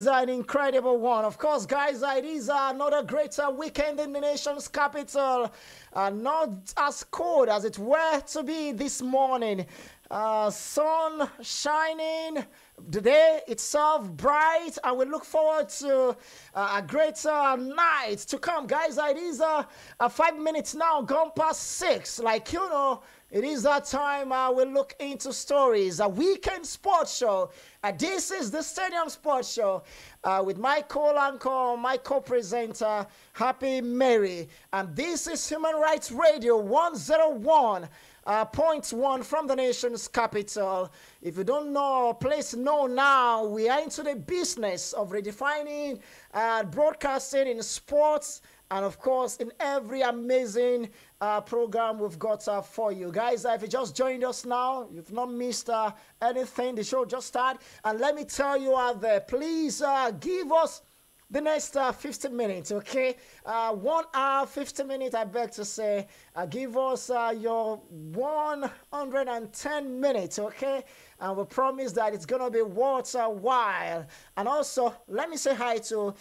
An incredible one. Of course, guys, it is another greater weekend in the nation's capital. Not as cold as it were to be this morning. Sun shining, the day itself bright, and we look forward to a greater night to come. Guys, it is 5 minutes now, gone past 6. Like, you know, it is that time we look into stories. A weekend sports show. This is the Stadium Sports Show with my co-anchor, my co-presenter, Happy Mary. And this is Human Rights Radio 101.1 from the nation's capital. If you don't know, please know now, we are into the business of redefining broadcasting in sports and, of course, in every amazing program we've got for you. Guys, if you just joined us now, you've not missed anything. The show just started. And let me tell you out there, please give us the next 50 minutes, okay? 1 hour, 50 minutes, I beg to say. Give us your 110 minutes, okay? And we promise that it's going to be worth a while. And also, let me say hi to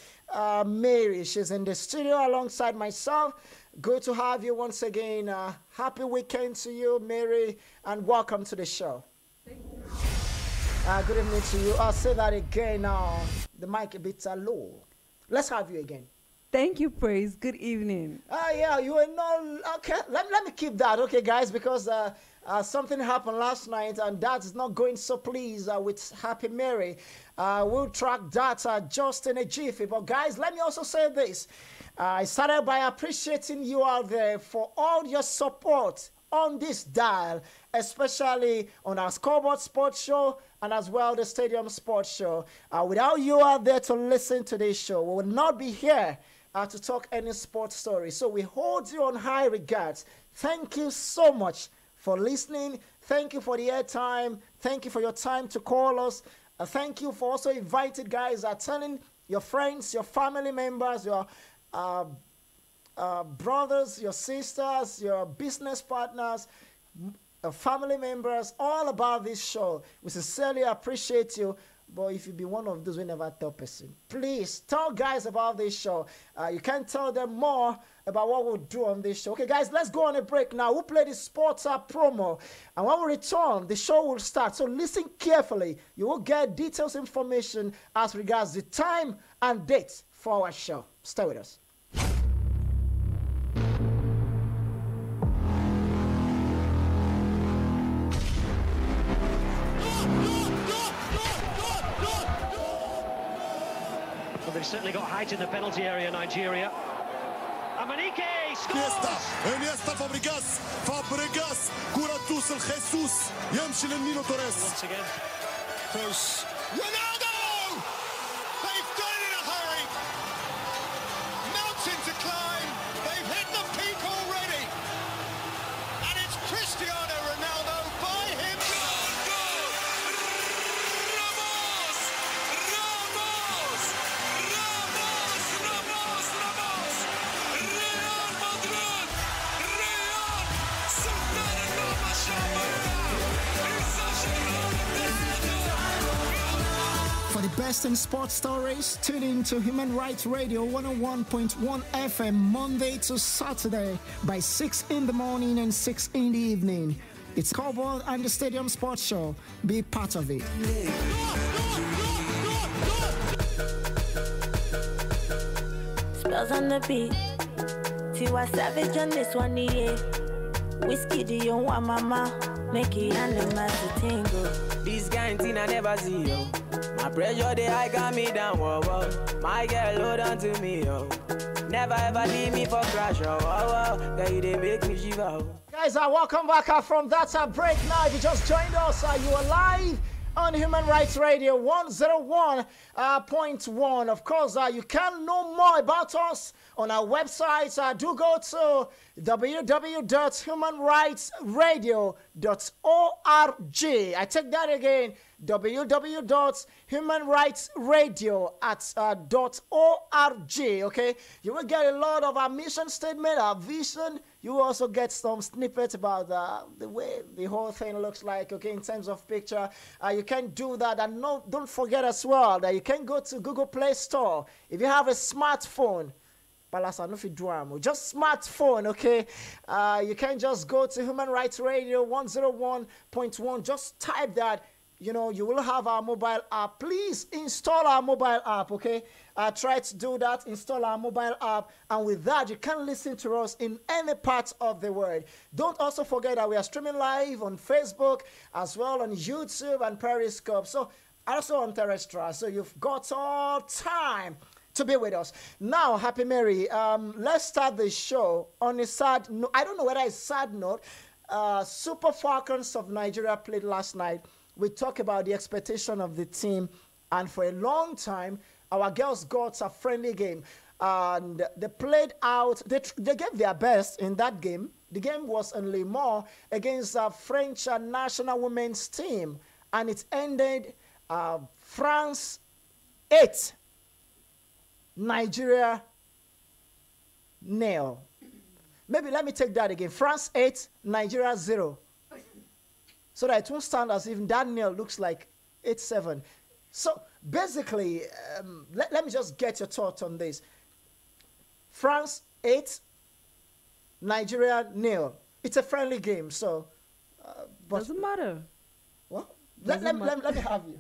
Mary. She's in the studio alongside myself. Good to have you once again. Happy weekend to you, Mary, and welcome to the show. Thank you. Good evening to you. I'll say that again now. The mic a bit low. Let's have you again. Thank you, Praise. Good evening. Yeah, you are not... Okay, let me keep that, okay, guys, because something happened last night, and that is not going so pleased with Happy Mary. We'll track that just in a jiffy. But, guys, let me also say this. I started by appreciating you out there for all your support on this dial, especially on our Scoreboard Sports Show and as well the Stadium Sports Show. Without you out there to listen to this show, we would not be here to talk any sports story. So we hold you on high regards. Thank you so much for listening. Thank you for the airtime. Thank you for your time to call us. Thank you for also inviting guys, telling your friends, your family members, your brothers, your sisters, your business partners, family members, all about this show. We sincerely appreciate you. But if you be one of those who never tell person, please tell guys about this show. You can tell them more about what we'll do on this show. Okay, guys, let's go on a break now. We'll play the sports promo. And when we return, the show will start. So listen carefully. You will get details information as regards the time and date for our show. Stay with us. Well, they've certainly got height in the penalty area, Nigeria. Amanike scores! Iniesta Fabregas كرة توصل خيسوس يمشي للمينو توريس. Once again, close. Ronaldo! They've done it in a hurry. Mountain to climb. They've hit the peak already. And it's Cristiano Ronaldo by himself. Ramos! Ramos! Ramos! Ramos! Ramos! Real Madrid! Real! Sultan Roma For the best in sports stories, tune in to Human Rights Radio 101.1 FM Monday to Saturday by 6 in the morning and 6 in the evening. It's Scoreboard and the Stadium Sports Show. Be part of it. Spells on the beat. Tiwa Savage on this one, yeah. Whiskey, do you want mama? Make it and the master tingle. This kind thing I never see, yo. My pressure, they high got me down, whoa, whoa. My girl, hold on to me, yo. Never ever leave me for crash, oh, whoa, whoa. Girl, you they make me shiver. Guys, welcome back from that break now. If you just joined us, you are live on Human Rights Radio 101.1. Of course, you can know more about us on our website. Do go to www.humanrightsradio.org. I take that again, www.humanrightsradio.org. Okay, you will get a lot of our mission statement, our vision. You will also get some snippets about the way the whole thing looks like, okay, in terms of picture. You can do that. And no, don't forget as well that you can go to Google Play Store. If you have a smartphone, just smartphone, okay? You can just go to Human Rights Radio 101.1. Just type that. You know, you will have our mobile app. Please install our mobile app, okay? Try to do that. Install our mobile app. And with that, you can listen to us in any part of the world. Don't also forget that we are streaming live on Facebook, as well on YouTube and Periscope. So, also on terrestrial. So, you've got all time to be with us. Now, Happy Mary, let's start the show on a sad note. I don't know whether it's sad note. Super Falcons of Nigeria played last night. We talk about the expectation of the team, and for a long time, our girls got a friendly game, and they played out. They gave their best in that game. The game was in Le Mans against a French national women's team, and it ended France 8, Nigeria 0. Maybe let me take that again. France 8, Nigeria 0. So that it won't stand as if that nil looks like 8-7. So basically, let me just get your thoughts on this. France 8, Nigeria 0. It's a friendly game, so. But doesn't matter. What? Let me have you.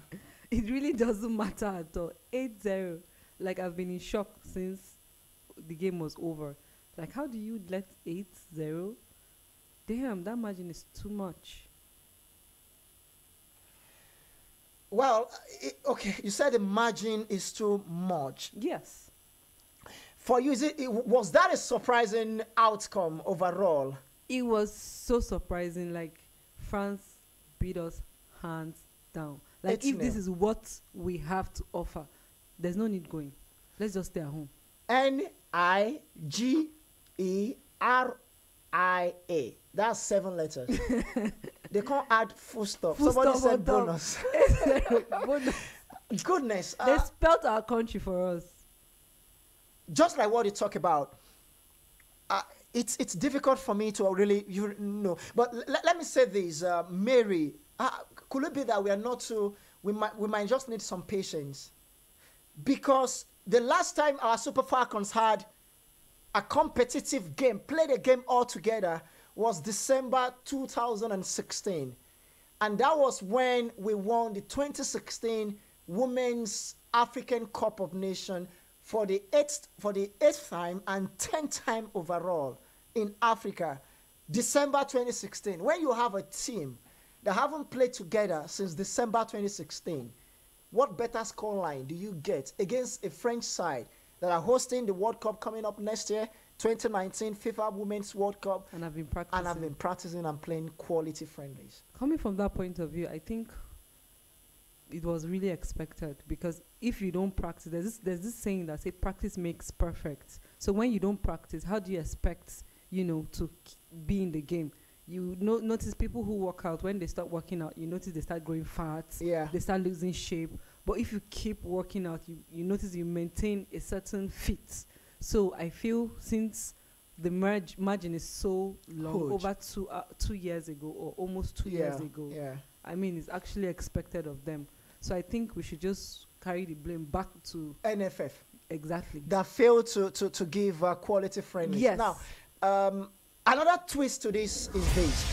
It really doesn't matter at all. 8-0. Like, I've been in shock since the game was over. Like, how do you let 8-0? Damn, that margin is too much. Well, okay, you said the margin is too much. Yes. For you, was that a surprising outcome overall? It was so surprising. Like, France beat us hands down. Like, if this is what we have to offer, there's no need going. Let's just stay at home. Nigeria. That's 7 letters. They can't add full stop. Full Somebody stop said bonus. Bonus. Goodness. They spelled our country for us. Just like what you talk about. It's difficult for me to really know. But let me say this, Mary. Could it be that we are not too? We might just need some patience, because the last time our Super Falcons had a competitive game, played a game all together, was December 2016. And that was when we won the 2016 Women's African Cup of Nations for the eighth time and 10th time overall in Africa. December 2016. When you have a team that haven't played together since December 2016, what better scoreline do you get against a French side that are hosting the World Cup coming up next year, 2019 FIFA Women's World Cup? And I've been practicing. And playing quality friendlies. Coming from that point of view, I think it was really expected, because if you don't practice, there's this saying that say practice makes perfect. So when you don't practice, how do you expect, to be in the game? You notice people who work out, when they start working out, you notice they start growing fat. Yeah. They start losing shape. But if you keep working out, you notice you maintain a certain fit. So I feel since the margin is so long, over 2 years ago, or almost 2 years ago, I mean, it's actually expected of them. So I think we should just carry the blame back to NFF. Exactly. That failed to give quality friendlies. Yes. Now, another twist to this is this.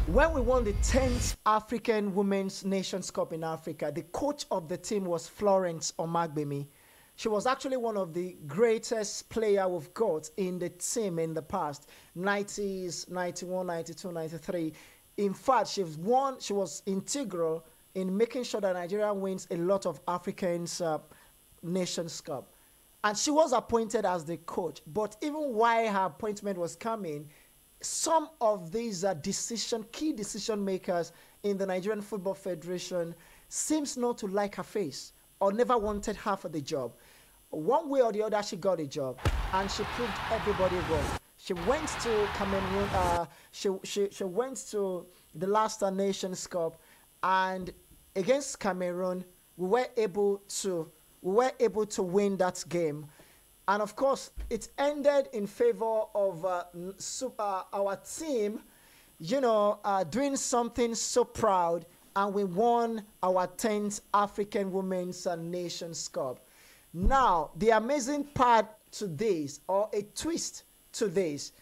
When we won the 10th African Women's Nations Cup in Africa, the coach of the team was Florence Omagbemi. She was actually one of the greatest players we've got in the team in the past, 90s, 91, 92, 93. In fact, she was integral in making sure that Nigeria wins a lot of Africans Nations Cup. And she was appointed as the coach. But even while her appointment was coming, some of these key decision makers in the Nigerian Football Federation seems not to like her face or never wanted her for the job. One way or the other, she got a job, and she proved everybody wrong. She went to Cameroon. She went to the last Nations Cup, and against Cameroon, we were able to win that game. And of course, it ended in favor of our team, doing something so proud, and we won our 10th African Women's Nations Cup. Now, the amazing part to this, or a twist to this,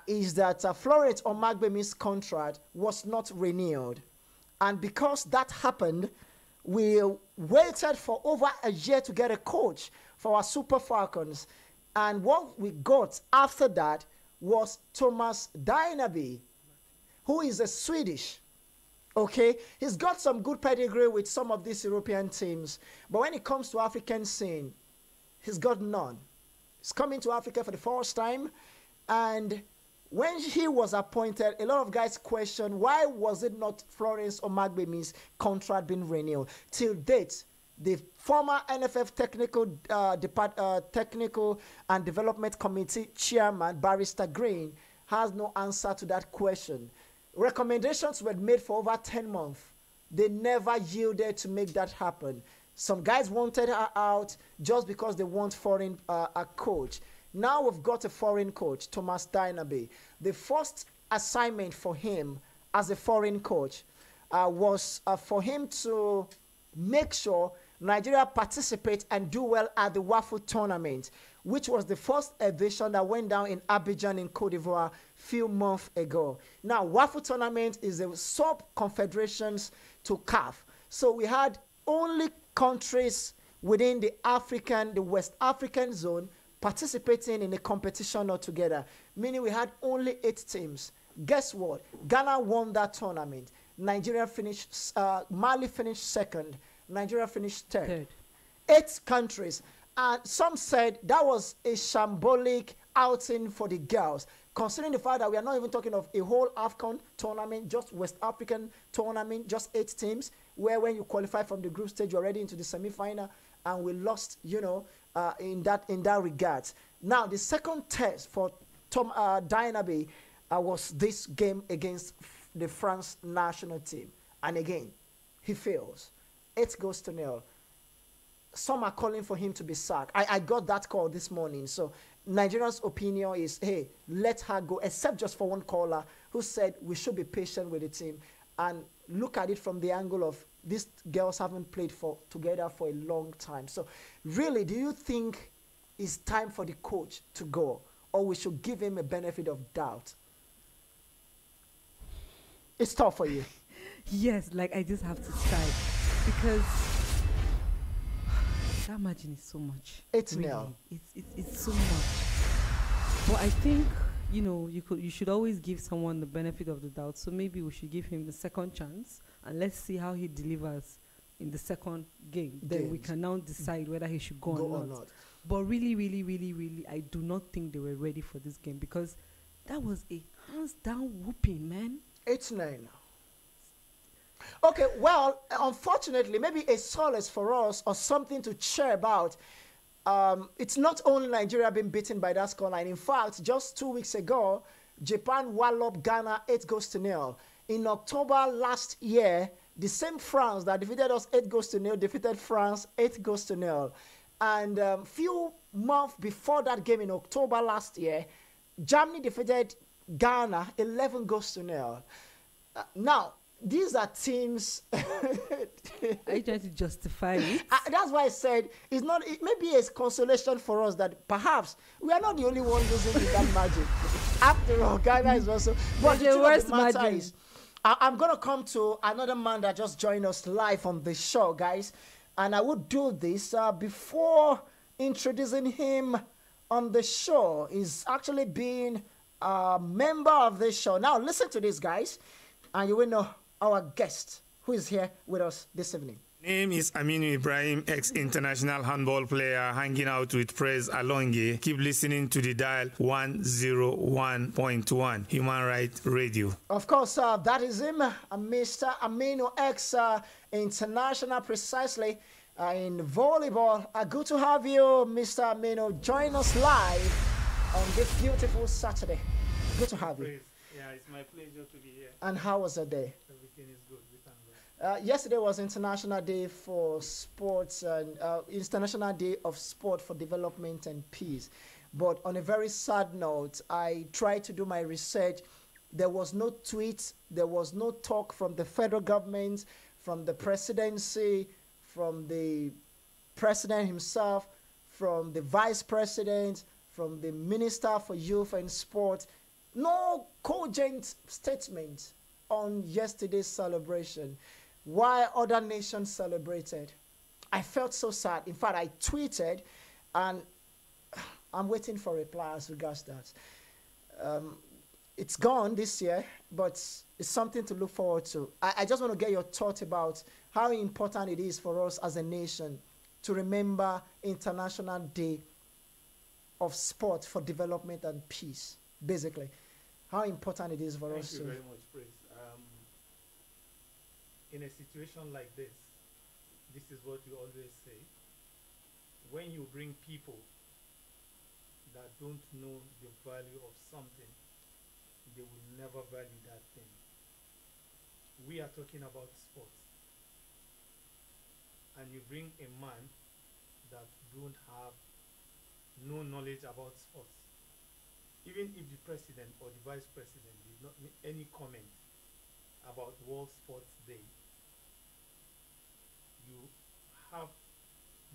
is that Florence Omagbemi's contract was not renewed. And because that happened, we waited for over a year to get a coach for our Super Falcons. And what we got after that was Thomas Dynaby, who is a Swedish. Okay, he's got some good pedigree with some of these European teams. But when it comes to African scene, he's got none. He's coming to Africa for the first time. And when he was appointed, a lot of guys questioned why was it not Florence Omagbemi's contract being renewed. Till date, the former NFF Technical and Development Committee Chairman, Barrister Green, has no answer to that question. Recommendations were made for over 10 months. They never yielded to make that happen. Some guys wanted her out just because they want foreign a coach. Now we've got a foreign coach, Thomas Dynaby. The first assignment for him as a foreign coach was for him to make sure Nigeria participates and do well at the WAFU tournament, which was the first edition that went down in Abidjan in Cote d'Ivoire a few months ago. Now, WAFU tournament is a sub-confederations to CAF. So we had only countries within the West African zone participating in a competition altogether, meaning we had only 8 teams. Guess what? Ghana won that tournament. Nigeria finished, Mali finished second. Nigeria finished third. 8 countries. And some said that was a shambolic outing for the girls, considering the fact that we are not even talking of a whole AFCON tournament, just West African tournament, just 8 teams, where when you qualify from the group stage, you're already into the semi-final, and we lost, in that regard. Now, the second test for Tom Dynaby was this game against the France national team. And again, he fails. 8-0. Some are calling for him to be sacked. I got that call this morning. So Nigerians' opinion is, hey, let her go, except just for one caller who said we should be patient with the team and look at it from the angle of these girls haven't played together for a long time. So really, do you think it's time for the coach to go, or we should give him a benefit of doubt? It's tough for you. Yes, like I just have to start because that margin is so much. It's really. nil. It's so much. But I think you should always give someone the benefit of the doubt. So maybe we should give him the second chance and let's see how he delivers in the second game. Then we can now decide whether he should go or not. But really, really, really, really, I do not think they were ready for this game because that was a hands down whooping, man. 8-9. Okay, well, unfortunately, maybe a solace for us or something to cheer about. It's not only Nigeria being beaten by that scoreline. In fact, just 2 weeks ago, Japan walloped Ghana 8-0. In October last year, the same France that defeated us 8-0 defeated France 8-0. And few months before that game in October last year, Germany defeated Ghana 11-0. Now, these are teams. Are you trying to justify it? That's why I said it's not. It may be a consolation for us that perhaps we are not the only one losing in that margin. After all, Ghana is also. But the worst margin is, I'm gonna come to another man that just joined us live on the show, guys, and I would do this before introducing him on the show. He's actually been a member of this show. Now, listen to this, guys, and you will know our guest who is here with us this evening. Name is Aminu Ibrahim, ex-international handball player, hanging out with Praise Alonge. Keep listening to the dial 101.1 Human Rights Radio. Of course, that is him, Mr. Aminu, ex-international, precisely in volleyball. Good to have you, Mr. Aminu. Join us live on this beautiful Saturday. Good to have you. Yeah, it's my pleasure to be here. And how was the day? Everything is good. We thank God. Yesterday was International Day for Sports and International Day of Sport for Development and Peace. But on a very sad note, I tried to do my research. There was no tweet, there was no talk from the federal government, from the presidency, from the president himself, from the vice president, from the minister for youth and sport. No cogent statement on yesterday's celebration. Why other nations celebrated. I felt so sad. In fact, I tweeted, and I'm waiting for a reply as regards that. It's gone this year, but it's something to look forward to. I just want to get your thought about how important it is for us as a nation to remember International Day of Sport for Development and Peace, basically. How important it is for us to... Thank you very much, Praise. In a situation like this is what we always say. When you bring people that don't know the value of something, they will never value that thing. We are talking about sports. And you bring a man that don't have no knowledge about sports. Even if the president or the vice president did not make any comment about World Sports Day, you have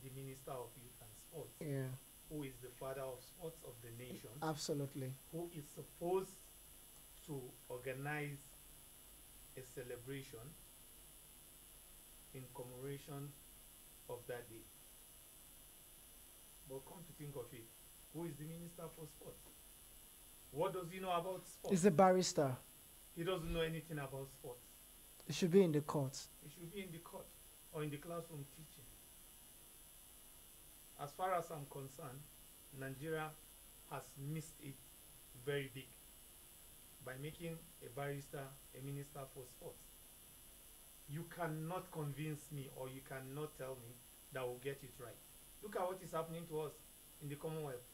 the Minister of Youth and Sports, who is the father of sports of the nation. Absolutely. Who is supposed to organize a celebration in commemoration of that day. But come to think of it, who is the Minister for Sports? What does he know about sports? He's a barrister. He doesn't know anything about sports. It should be in the courts. He should be in the court or in the classroom teaching. As far as I'm concerned, Nigeria has missed it very big by making a barrister a minister for sports. You cannot convince me, or you cannot tell me that we'll get it right. Look at what is happening to us in the Commonwealth,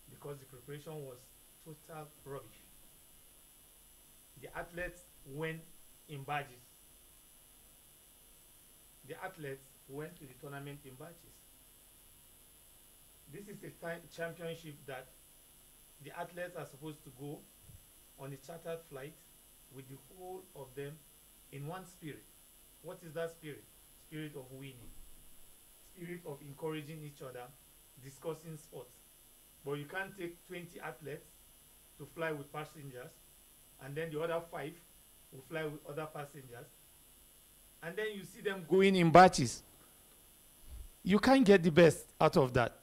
because the preparation was total rubbish. The athletes went in badges. The athletes went to the tournament in badges. This is a championship that the athletes are supposed to go on a chartered flight with the whole of them in one spirit. What is that spirit? Spirit of winning. Spirit of encouraging each other, discussing sports. But you can't take 20 athletes to fly with passengers, and then the other 5 will fly with other passengers, and then you see them going in batches. You can't get the best out of that.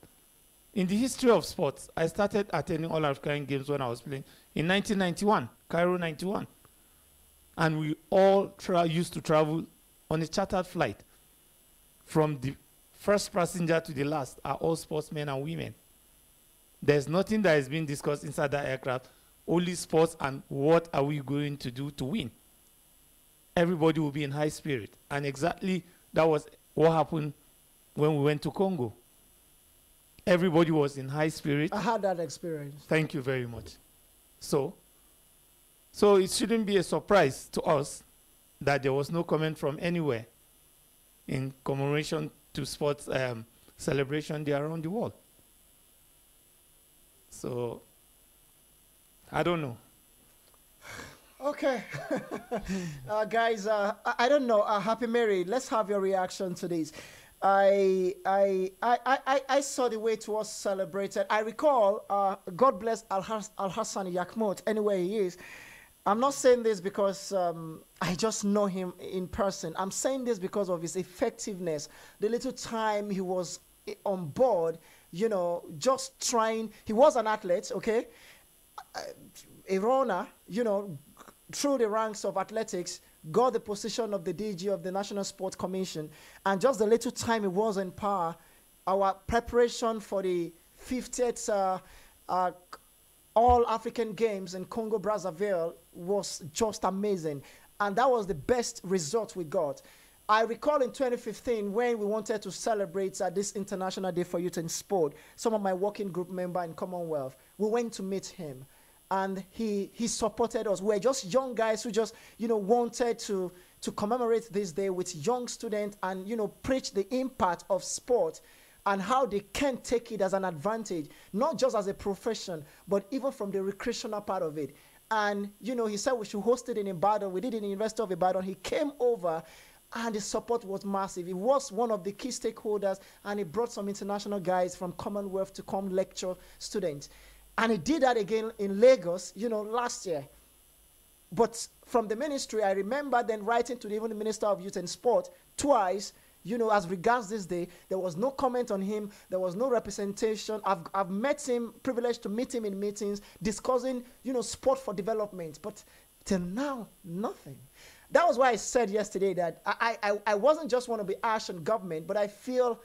In the history of sports, I started attending All African Games when I was playing in 1991, Cairo 91. And we all used to travel on a chartered flight. From the first passenger to the last are all sportsmen and women. There's nothing that is being discussed inside that aircraft, only sports and what are we going to do to win. Everybody will be in high spirit. And exactly that was what happened when we went to Congo. Everybody was in high spirit. I had that experience. Thank you very much. So it shouldn't be a surprise to us that there was no comment from anywhere in commemoration to sports celebration there around the world. So, I don't know. Okay. Guys, I don't know. Happy Mary, let's have your reaction to this. I saw the way it was celebrated. I recall, God bless Al-Hassan Yakmut, anywhere he is. I'm not saying this because I just know him in person. I'm saying this because of his effectiveness. The little time he was on board, you know, just trying. He was an athlete, okay? A runner, you know, through the ranks of athletics, got the position of the DG of the National Sports Commission. And just the little time he was in power, our preparation for the 50th All-African Games in Congo-Brazzaville was just amazing. And that was the best result we got. I recall in 2015 when we wanted to celebrate this International Day for Youth and Sport, some of my working group member in Commonwealth, we went to meet him. and he supported us. We're just young guys who just, wanted to commemorate this day with young students and, preach the impact of sport and how they can take it as an advantage, not just as a profession, but even from the recreational part of it. And, he said we should host it in Ibadan. We did it in the University of Ibadan. He came over, and the support was massive. He was one of the key stakeholders, and he brought some international guys from Commonwealth to come lecture students. And he did that again in Lagos, last year. But from the ministry, I remember then writing to even the Minister of Youth and Sport twice, as regards this day. There was no comment on him. There was no representation. I've met him, privileged to meet him in meetings, discussing, sport for development. But till now, nothing. That was why I said yesterday that I wasn't just want to be harsh on government, but I feel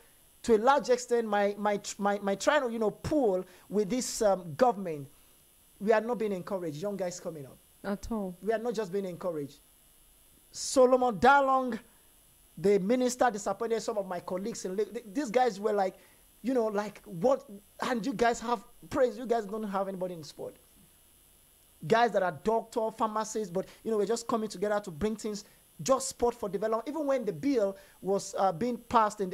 to a large extent my trying to, pull with this government, we are not being encouraged. Young guys coming up. At all. We are not just being encouraged. Solomon Dalong, the minister, disappointed some of my colleagues. And these guys were like, what? And you guys have praise. You guys don't have anybody in sport. Guys that are doctor, pharmacists, but, we're just coming together to bring things, just sport for development. Even when the bill was being passed and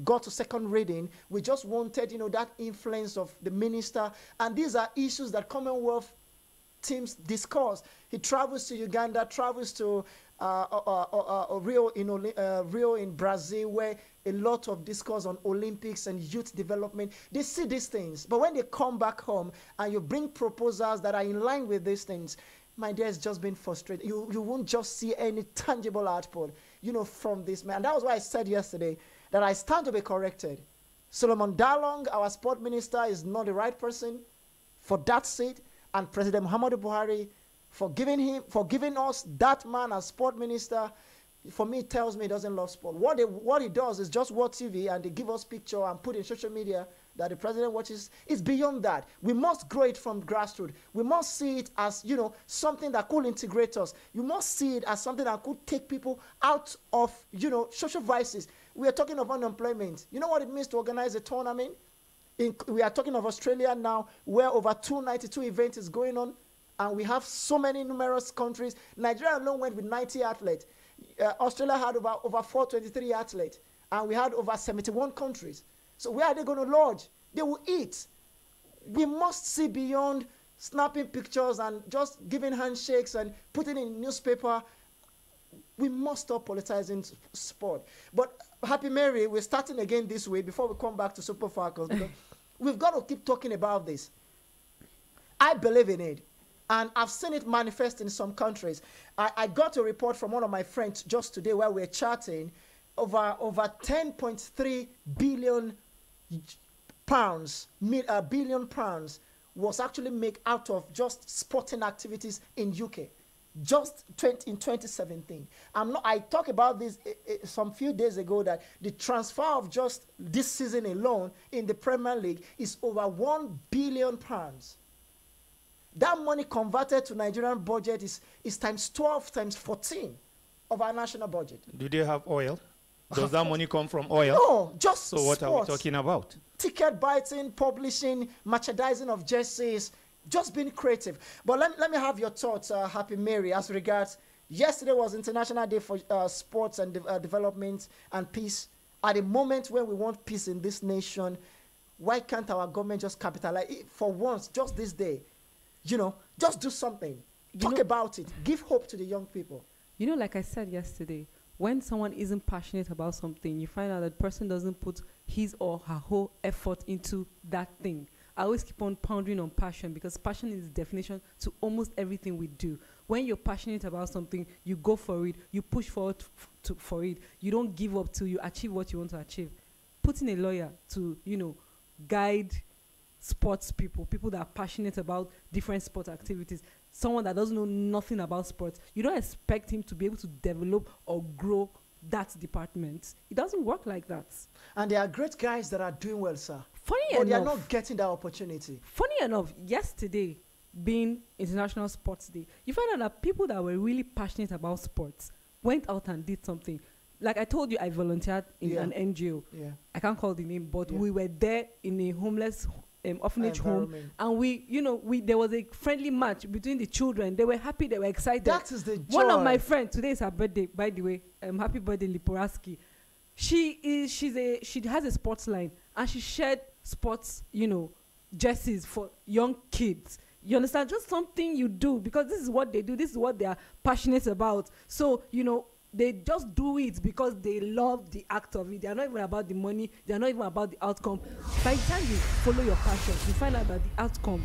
got to second reading, we just wanted, that influence of the minister. And these are issues that Commonwealth teams discuss. He travels to Uganda, travels to Rio in Brazil, where a lot of discourse on Olympics and youth development. They see these things, but when they come back home and you bring proposals that are in line with these things, my dear, it's just been frustrating. You won't just see any tangible output, from this man. And that was why I said yesterday that I stand to be corrected. Solomon Dalong, our sport minister, is not the right person for that seat, and President Muhammadu Buhari, for giving us that man as sport minister, for me, it tells me he doesn't love sport. What he does is just watch TV and they give us picture and put in social media that the president watches. It's beyond that. We must grow it from grassroots. We must see it as, something that could integrate us. You must see it as something that could take people out of, social vices. We are talking of unemployment. You know what it means to organize a tournament? We are talking of Australia now, where over 292 events is going on, and we have so many numerous countries. Nigeria alone went with 90 athletes. Australia had over 423 athletes, and we had over 71 countries. So where are they going to lodge? They will eat. We must see beyond snapping pictures and just giving handshakes and putting in newspaper. We must stop politicizing sport. But Happy Mary, we're starting again this week before we come back to Super Falcons. Because we've got to keep talking about this. I believe in it. And I've seen it manifest in some countries. I got a report from one of my friends just today where we're chatting. Over 10.3 billion pounds was actually made out of just sporting activities in UK. Just in 2017. I talked about this some few days ago, that the transfer of just this season alone in the Premier League is over £1 billion. That money converted to Nigerian budget is times 12, times 14 of our national budget. Do they have oil? Does that money come from oil? No, just so what sports. are we talking about? Ticket biting, publishing, merchandising of jerseys, just being creative. But let me have your thoughts, Happy Mary, as regards, yesterday was International Day for Sports and Development and Peace. At a moment when we want peace in this nation, why can't our government just capitalize for once, just this day? Just do something. Talk about it. Give hope to the young people. Like I said yesterday, when someone isn't passionate about something, you find out that person doesn't put his or her whole effort into that thing. I always keep on pounding on passion, because passion is the definition to almost everything we do. When you're passionate about something, you go for it, you push forward for it. You don't give up till you achieve what you want to achieve. Putting a lawyer to, guide sports people that are passionate about different sport activities, someone that doesn't know nothing about sports, you don't expect him to be able to develop or grow that department. It doesn't work like that. And there are great guys that are doing well, sir. But they are not getting that opportunity. Funny enough, yesterday being International Sports Day, you find out that people that were really passionate about sports went out and did something. Like I told you, I volunteered in an NGO. Yeah. I can't call the name, but we were there in a homeless orphanage home, and there was a friendly match between the children. They were happy, they were excited. That is the joy. One of my friends, today is her birthday, by the way. Happy birthday, Liporaski. She has a sports line, and she shared sports, jerseys for young kids. You understand? Just something you do, because this is what they do. This is what they are passionate about. So, they just do it because they love the act of it. They are not even about the money. They are not even about the outcome. By the time you follow your passion, you find out that the outcome,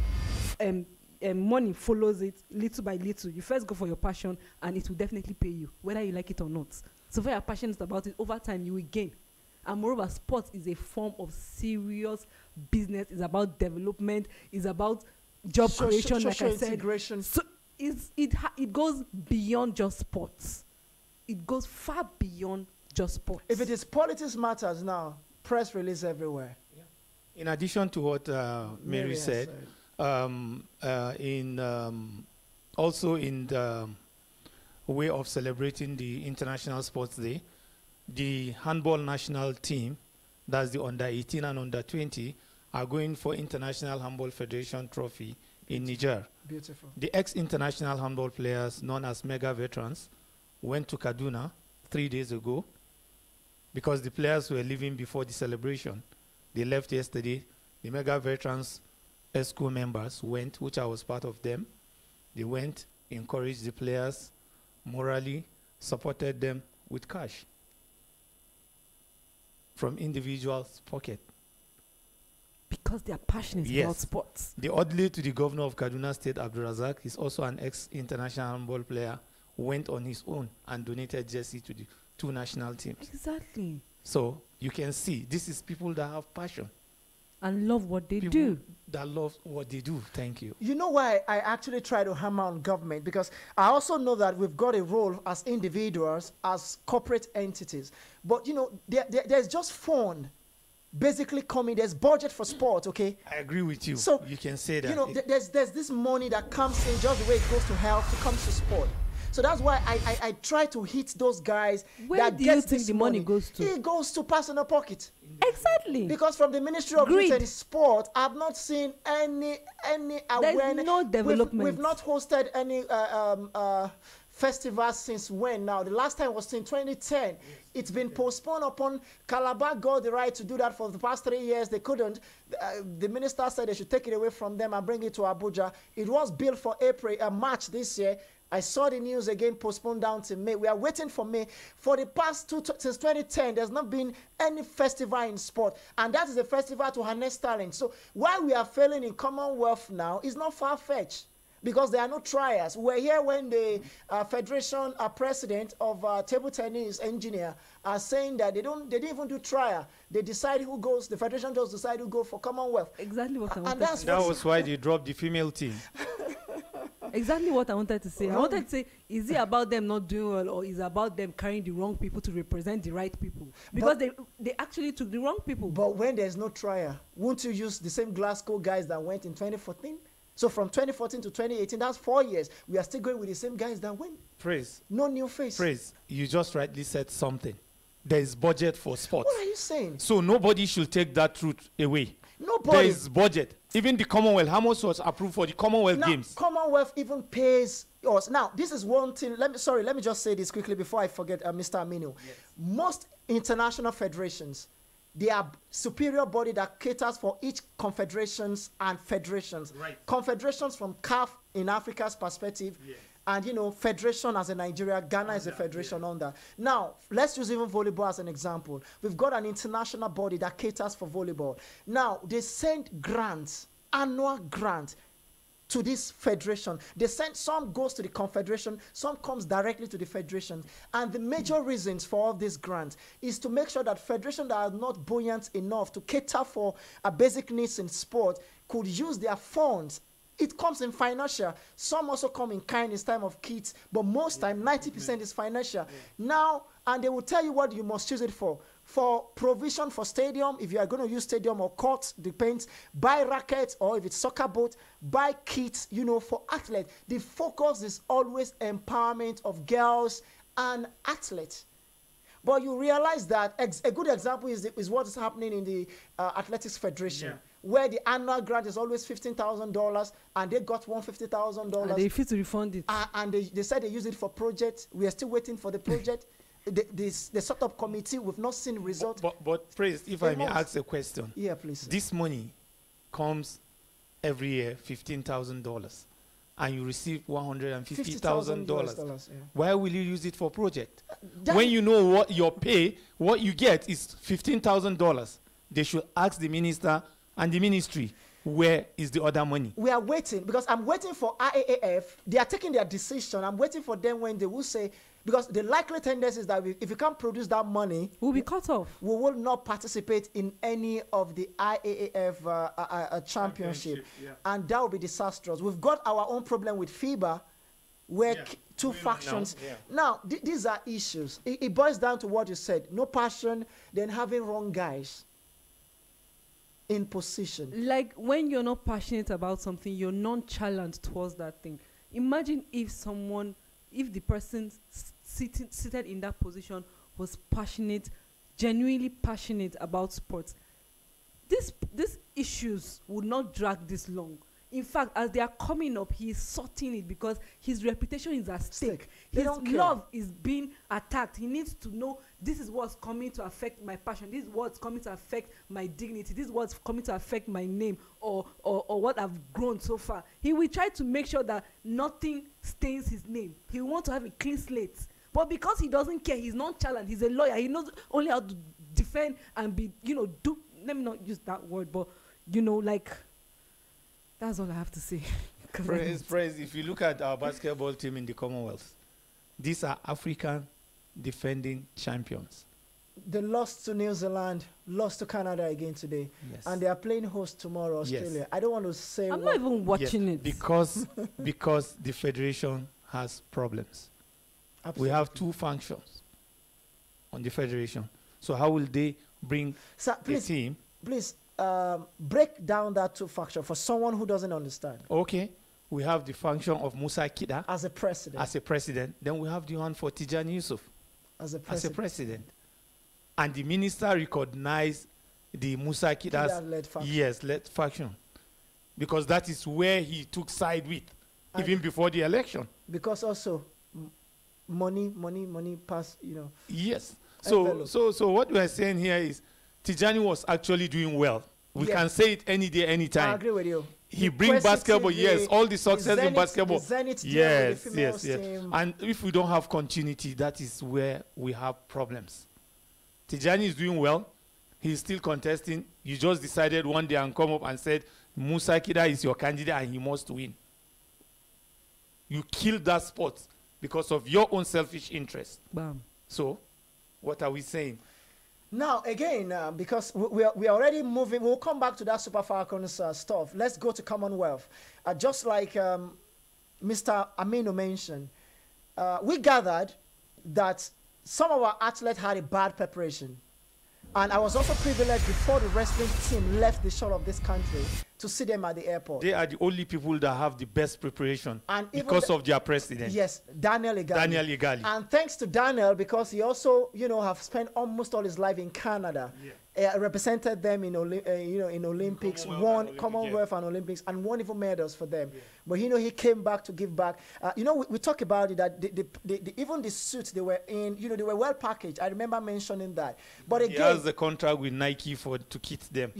money follows it little by little. You first go for your passion, and it will definitely pay you, whether you like it or not. So if you are passionate about it, over time you will gain. And moreover, sports is a form of serious business. It's about development. It's about job creation, like I said. Integration. So it goes beyond just sports. It goes far beyond just sports. If it is politics matters now, press release everywhere. Yeah. In addition to what Mary said, also in the way of celebrating the International Sports Day, the handball national team, that's the under 18 and under 20, are going for International Handball Federation Trophy in Niger. Beautiful. The ex-international handball players, known as mega veterans, went to Kaduna 3 days ago because the players were leaving before the celebration. They left yesterday. The mega veterans ESCO members went, which I was part of them. They went, encouraged the players morally, supported them with cash from individuals' pocket. Because they are passionate about sports. The oddly to the governor of Kaduna State, Abdulrazak, is also an ex-international handball player, went on his own and donated jersey to the 2 national teams. Exactly. So you can see this is people that have passion and love what they people do. That love what they do. Thank you. You know why I actually try to hammer on government? Because I also know that we've got a role as individuals, as corporate entities. But there's just fun basically coming. There's budget for sport, okay? I agree with you. So you can say that. There's this money that comes in just the way it goes to health, it comes to sport. So that's why I try to hit those guys. Where do you think the money goes to? It goes to personal pocket. Exactly. Because from the Ministry of Youth and Sport, I've not seen any awareness. There's no development. We've not hosted any festivals since when now? The last time was in 2010. It's been postponed upon. Calabar got the right to do that for the past 3 years. They couldn't. The minister said they should take it away from them and bring it to Abuja. It was built for March this year. I saw the news again postponed down to May. We are waiting for May. For the past since 2010, there's not been any festival in sport. And that is a festival to harness talent. So why we are failing in Commonwealth now is not far-fetched. Because there are no trials. We were here when the Federation president of table tennis engineer are saying that they didn't even do trial. They decide who goes. The federation just decide who go for Commonwealth. Exactly what I wanted. And that was why they dropped the female team. Exactly what I wanted to say. I wanted to say, is it about them not doing well, or is it about them carrying the wrong people to represent the right people? Because they actually took the wrong people. But when there's no trial, won't you use the same Glasgow guys that went in 2014? So from 2014 to 2018, that's 4 years. We are still going with the same guys that went. Praise. No new face. Praise. You just rightly said something. There is budget for sports. What are you saying? So nobody should take that truth away. Nobody. There is budget. Even the Commonwealth, how much was approved for the Commonwealth Games? Commonwealth even pays us. Now, this is one thing. Let me just say this quickly before I forget, Mr. Aminu. Yes. Most international federations, they are superior body that caters for each confederations and federations. Right. Confederations from CAF in Africa's perspective. Yes. And, federation as a Nigeria, Ghana is a federation under. Now, let's use even volleyball as an example. We've got an international body that caters for volleyball. Now, they send grants, annual grants, to this federation. They send, some goes to the confederation, some comes directly to the federation. And the major reasons for all these grants is to make sure that federations that are not buoyant enough to cater for basic needs in sport could use their funds. It comes in financial. Some also come in kind in time of kits, but most time 90% is financial. Now, and they will tell you what you must use it for. For provision for stadium, if you are going to use stadium or court, depends. Buy rackets, or if it's soccer boat, buy kits, for athletes. The focus is always empowerment of girls and athletes. But you realize that a good example is what is happening in the Athletics Federation, where the annual grant is always $15,000, and they got $150,000. And they refuse to refund it. And they said they use it for projects. We are still waiting for the project. The set up committee, we've not seen result. But Praise, if I may ask a question. Yeah, please. This money comes every year, $15,000, and you receive $150,000. Yeah. Why will you use it for project? When you know what your pay, what you get is $15,000. They should ask the minister and the ministry, where is the other money? We are waiting, because I'm waiting for IAAF. They are taking their decision. I'm waiting for them when they will say, because the likely tendency is that if you can't produce that money, we'll be cut off. We will not participate in any of the IAAF championship. And that will be disastrous. We've got our own problem with FIBA, where two factions. Now, these are issues. It boils down to what you said. No passion, then having wrong guys in position. Like, when you're not passionate about something, you're nonchalant towards that thing. Imagine if the person seated in that position was passionate, genuinely passionate about sports. These issues would not drag this long. In fact, as they are coming up, he is sorting it because his reputation is at stake. His love is being attacked. He needs to know, this is what's coming to affect my passion. This is what's coming to affect my dignity. This is what's coming to affect my name or what I've grown so far. He will try to make sure that nothing stains his name. He will want to have a clean slate. But because he doesn't care, he's nonchalant. He's a lawyer. He knows only how to defend and be, let me not use that word, but, that's all I have to say. Praise, if you look at our basketball team in the Commonwealth, these are African defending champions. They lost to New Zealand, lost to Canada again today. Yes. And they are playing host tomorrow, Australia. Yes. I don't want to say I'm not even watching it. Because the federation has problems. Absolutely. We have two functions on the federation. So how will they bring a team? Please, break down that two factions for someone who doesn't understand. Okay. We have the function of Musa Kida as a president. Then we have the one for Tijani Yusuf as a president. And the minister recognized the Musa Kida's led faction. Because that is where he took side with, even before the election. Because also money pass, Yes. So what we are saying here is Tijani was actually doing well. We can say it any day, anytime. I agree with you. He brings basketball, yes, all the success in basketball. Yes. And if we don't have continuity, that is where we have problems. Tijani is doing well. He's still contesting. You just decided one day and come up and said, Musa Kida is your candidate and he must win. You killed that sport because of your own selfish interest. Bam. So, what are we saying? Now, again, because we are already moving, we'll come back to that Super Falcons stuff. Let's go to Commonwealth. Just like Mr. Amino mentioned, we gathered that some of our athletes had a bad preparation. And I was also privileged before the wrestling team left the shore of this country to see them at the airport. They are the only people that have the best preparation because of their president. Yes, Daniel Igali. And thanks to Daniel, because he also, have spent almost all his life in Canada. Represented them in Olympics, won Commonwealth and Olympics, and won even medals for them. But he came back to give back. We talk about it that even the suits they were in, they were well packaged. I remember mentioning that. But again, he has the contract with Nike to kit them.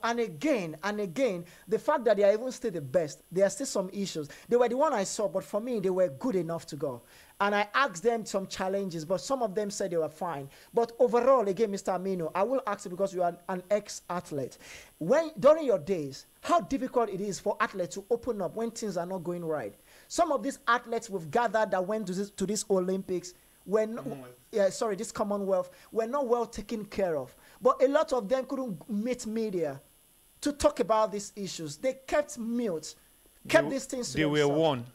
And again, the fact that they are even still the best, there are still some issues. They were the one I saw, but for me, they were good enough to go. And I asked them some challenges, but some of them said they were fine. But overall, again, Mr. Amino, I will ask you because you are an ex-athlete. During your days, how difficult it is for athletes to open up when things are not going right. Some of these athletes we've gathered that went to this Olympics, this Commonwealth, were not well taken care of. But a lot of them couldn't meet media to talk about these issues. They kept mute, kept these things to themselves. They were warned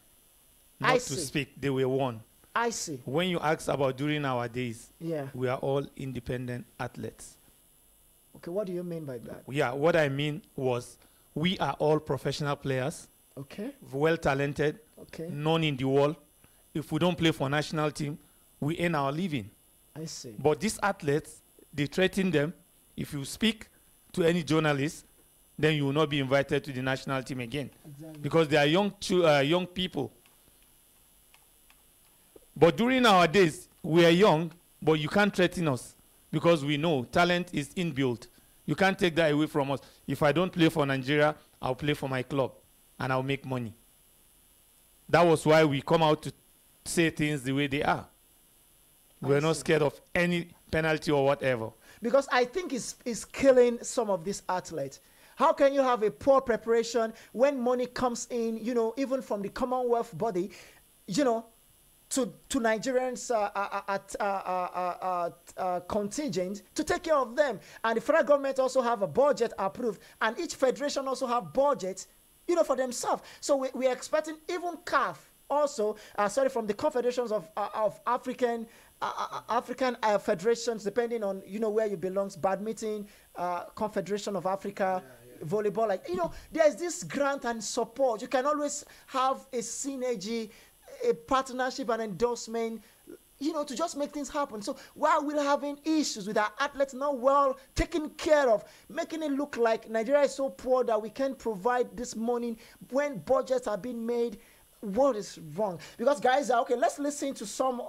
not to speak. They were warned. I see. When you ask about during our days, we are all independent athletes. Okay, what do you mean by that? Yeah, what I mean was we are all professional players. Okay. Well talented. Okay. Known in the world. If we don't play for national team, we earn our living. I see. But these athletes, they threaten them. If you speak to any journalist, then you will not be invited to the national team again. Exactly. Because they are young people. But during our days, we are young, but you can't threaten us because we know talent is inbuilt. You can't take that away from us. If I don't play for Nigeria, I'll play for my club and I'll make money. That was why we come out to say things the way they are. We're not scared of any penalty or whatever. Because I think it's killing some of these athletes. How can you have a poor preparation when money comes in, you know, even from the Commonwealth body, you know, to Nigerians contingent to take care of them? And the federal government also have a budget approved, and each federation also have budgets, you know, for themselves. So we're expecting even CAF also, from the confederations of African federations, depending on, you know, where you belong, badminton, Confederation of Africa, volleyball, like, you know, there's this grant and support. You can always have a synergy, a partnership and endorsement, you know, to just make things happen. So while we're having issues with our athletes not well taken care of, making it look like Nigeria is so poor that we can't provide this money when budgets are being made, what is wrong? Because guys, okay, let's listen to some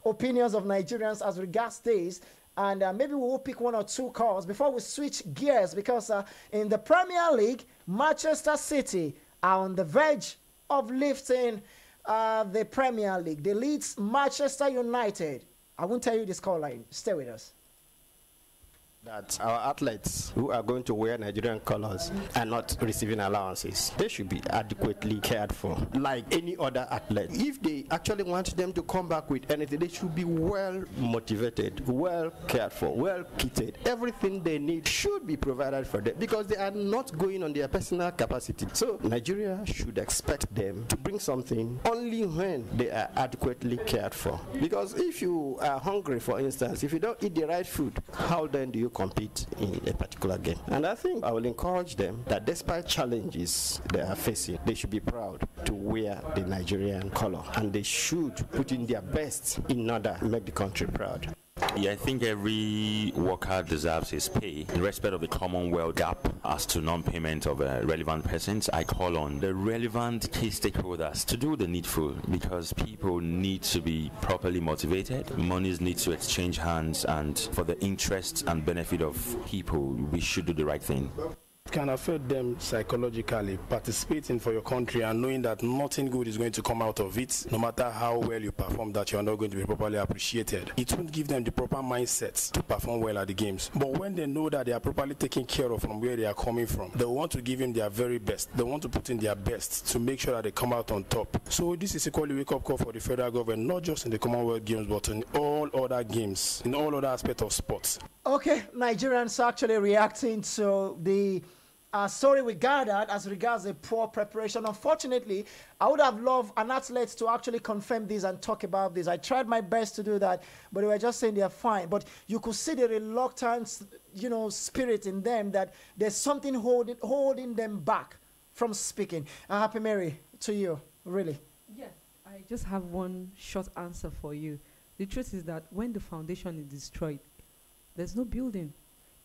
opinions of Nigerians as regards this, and maybe we will pick one or two calls before we switch gears, because in the Premier League, Manchester City are on the verge of lifting the Premier League. They lead Manchester United. I won't tell you the scoreline. Stay with us. That our athletes who are going to wear Nigerian colors are not receiving allowances. They should be adequately cared for, like any other athlete. If they actually want them to come back with anything, they should be well motivated, well cared for, well kitted. Everything they need should be provided for them, because they are not going on their personal capacity. So Nigeria should expect them to bring something only when they are adequately cared for. Because if you are hungry, for instance, if you don't eat the right food, how then do you compete in a particular game? And I think I will encourage them that despite challenges they are facing, they should be proud to wear the Nigerian color, and they should put in their best in order to make the country proud. Yeah, I think every worker deserves his pay. In respect of the Commonwealth gap as to non-payment of relevant persons, I call on the relevant key stakeholders to do the needful, because people need to be properly motivated. Monies need to exchange hands, and for the interest and benefit of people, we should do the right thing. Can affect them psychologically, participating for your country and knowing that nothing good is going to come out of it, no matter how well you perform, that you are not going to be properly appreciated. It won't give them the proper mindset to perform well at the games. But when they know that they are properly taken care of from where they are coming from, they want to give them their very best. They want to put in their best to make sure that they come out on top. So this is equally a wake-up call for the federal government, not just in the Commonwealth Games, but in all other games, in all other aspects of sports. Okay, Nigerians are actually reacting to the story we gathered as regards the poor preparation. Unfortunately, I would have loved an athlete to actually confirm this and talk about this. I tried my best to do that, but they were just saying they're fine. But you could see the reluctant, you know, spirit in them, that there's something holding them back from speaking. Happy Mary, to you, really. Yes, I just have one short answer for you. The truth is that when the foundation is destroyed, there's no building.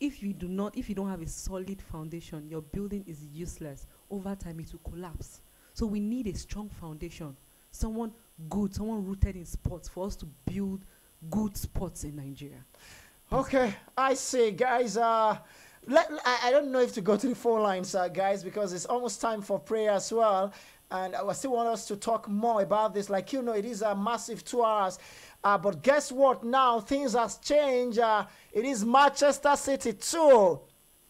If you don't have a solid foundation, your building is useless. Over time, it will collapse. So we need a strong foundation, someone good, someone rooted in sports, for us to build good sports in Nigeria. Okay, I see, guys. I don't know if to go to the phone lines, guys, because it's almost time for prayer as well. And I still want us to talk more about this. Like, you know, it is a massive 2 hours. But guess what? Now things has changed. It is Manchester City 2,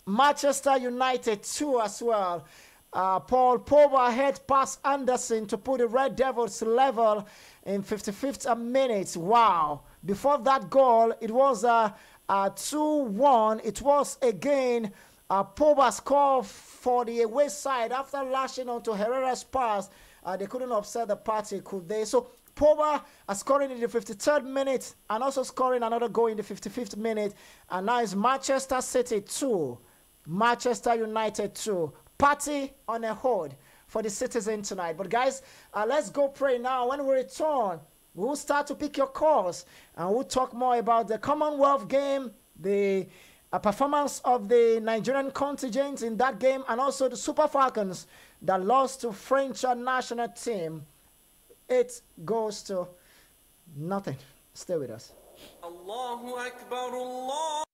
Manchester United 2 as well. Paul Pogba head past Anderson to put the Red Devils level in 55th minute. Wow. Before that goal, it was 2-1. It was again Pogba scored for the away side after lashing onto Herrera's pass. They couldn't upset the party, could they? So Pogba scoring in the 53rd minute and also scoring another goal in the 55th minute. And now it's Manchester City 2, Manchester United 2. Party on a hold for the citizen tonight. But guys, let's go pray now. When we return, We'll start to pick your calls, and we'll talk more about the Commonwealth game, the performance of the Nigerian contingent in that game, and also the Super Falcons that lost to French national team. It goes to nothing. Stay with us. Allahu Akbar, Allah.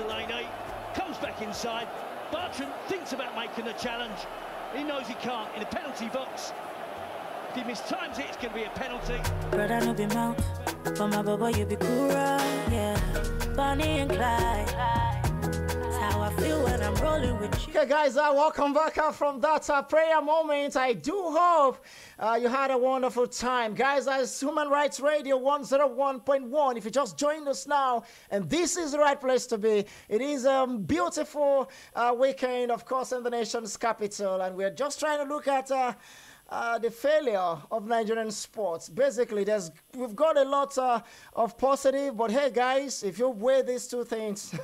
Lane, comes back inside. Bartram thinks about making the challenge. He knows he can't in the penalty box. If he mistimes it, it's going to be a penalty. Brother, no be mount. For my bubble, you be cool, yeah. Bonnie and Clyde. That's how I feel when I'm rolling with you. Okay, guys, welcome back from that prayer moment. I do hope you had a wonderful time. Guys, that's Human Rights Radio 101.1. If you just joined us now, and this is the right place to be. It is a beautiful weekend, of course, in the nation's capital, and we're just trying to look at the failure of Nigerian sports. Basically, we've got a lot of positive, but hey, guys, if you weigh these two things,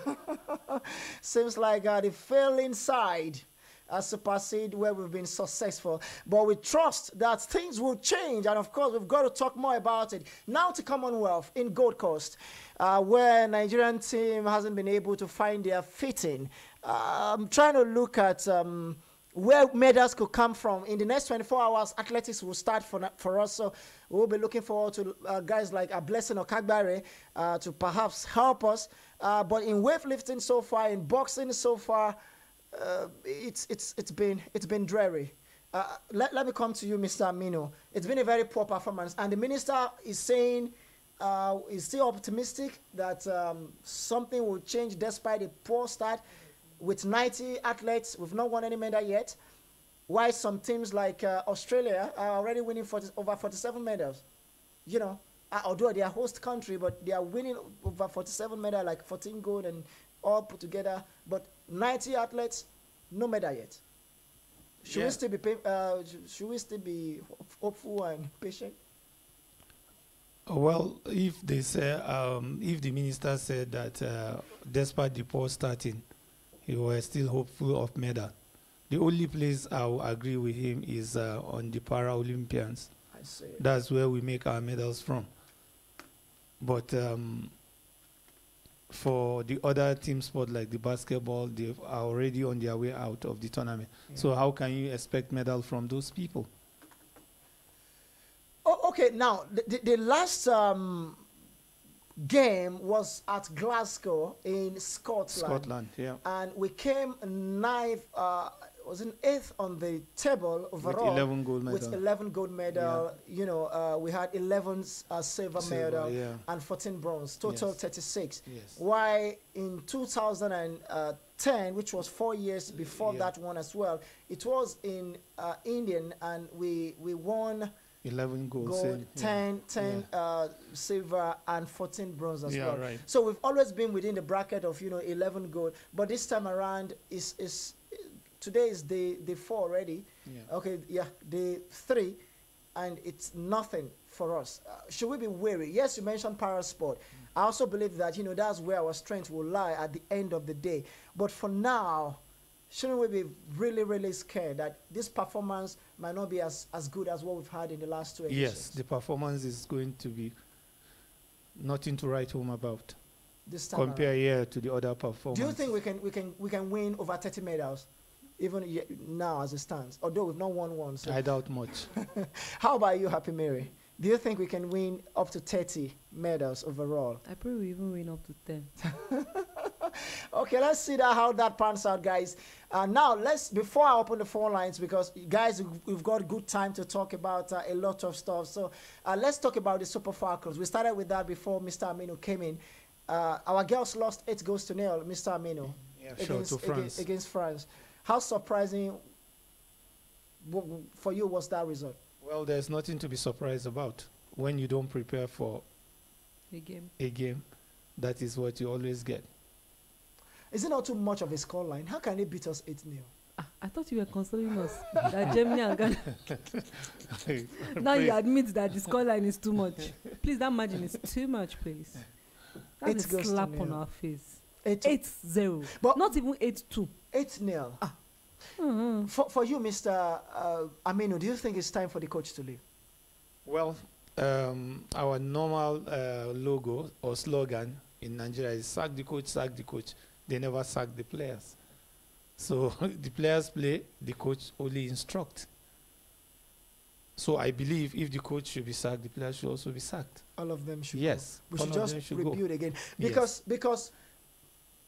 seems like the failing side supersede where we've been successful. But we trust that things will change, and of course, we've got to talk more about it. Now to Commonwealth in Gold Coast, where Nigerian team hasn't been able to find their footing. I'm trying to look at where medals could come from. In the next 24 hours, athletics will start for us. So we'll be looking forward to guys like Blessing or Kagbare to perhaps help us. But in weightlifting so far, in boxing so far, it's been dreary. Let me come to you, Mr. Aminu. It's been a very poor performance, and the minister is saying is still optimistic that something will change despite the poor start. With 90 athletes, we've not won any medal yet. Why some teams like Australia are already winning over 47 medals? You know, although they are host country, but they are winning over 47 medals, like 14 gold and all put together. But 90 athletes, no medal yet. Should we still be hopeful and patient? Well, if they say, if the minister said that despite the poor starting, he was still hopeful of medal, the only place I will agree with him is on the Paralympians. I see. That's where we make our medals from. But for the other team sport like the basketball, they are already on their way out of the tournament. Yeah. So how can you expect medal from those people? Oh, okay, now the last game was at Glasgow in Scotland. Yeah. And we came ninth, was in 8th on the table overall. With 11 gold medal. With 11 gold medal. Yeah. You know, we had 11 silver medal, yeah, and 14 bronze, total, yes, 36. Yes. Why in 2010, which was 4 years before, yeah, that one as well, it was in Indian, and we won 11 gold, 10 yeah, silver, and 14 bronze as, yeah, well. Right. So we've always been within the bracket of 11 gold. But this time around today is day 4 already. Yeah. Okay, yeah, day 3, and it's nothing for us. Should we be wary? Yes, you mentioned parasport. I also believe that that's where our strength will lie at the end of the day. But for now, shouldn't we be really, really scared that this performance might not be as good as what we've had in the last 2 editions? Yes, the performance is going to be nothing to write home about. This time compare here to the other performance. Do you think we can win over 30 medals, even now as it stands? Although we've not won one. So. I doubt much. How about you, Happy Mary? Do you think we can win up to 30 medals overall? I pray we even win up to 10. Okay, let's see how that pans out, guys. Now, before I open the phone lines, because guys, we've got good time to talk about a lot of stuff. So let's talk about the Super Falcons. We started with that before Mr. Aminu came in. Our girls lost 8 goals to 0, Mr. Aminu, against France. How surprising for you was that result? Well, there's nothing to be surprised about. When you don't prepare for a game, that is what you always get. Is it not too much of a scoreline? How can they beat us 8-0? I thought you were consoling us that Germany and Ghana. Now you admit that the scoreline is too much. Please, that margin is too much, please. That's a slap on our face. 8-0. But not even 8-2. 8-0. Mm-hmm. For you, Mr. Aminu, do you think it's time for the coach to leave? Well, our normal logo or slogan in Nigeria is sack the coach, sack the coach. They never sack the players. So the players play, the coach only instruct. So I believe if the coach should be sacked, the players should also be sacked. All of them should. Yes. Go. We should just rebuild again. Because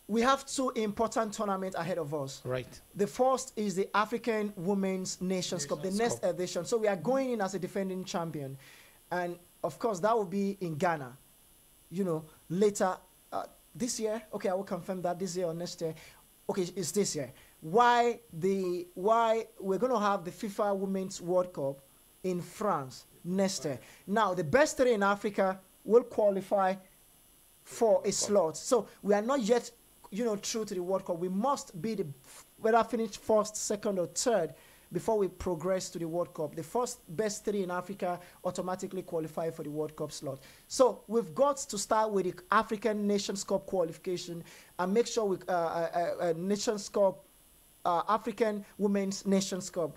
we have two important tournaments ahead of us. Right. The first is the African Women's Nations Cup, the next edition. So we are going in as a defending champion. And, of course, that will be in Ghana, you know, later this year. Okay, I will confirm that this year or next year. Okay, it's this year. Why we're going to have the FIFA Women's World Cup in France next year. Now, the best three in Africa will qualify for a slot. So we are not yet, you know, through to the World Cup. We must be whether finish first, second, or third before we progress to the World Cup. The first best three in Africa automatically qualify for the World Cup slot. So we've got to start with the African Nations Cup qualification and make sure we Nations Cup, African Women's Nations Cup,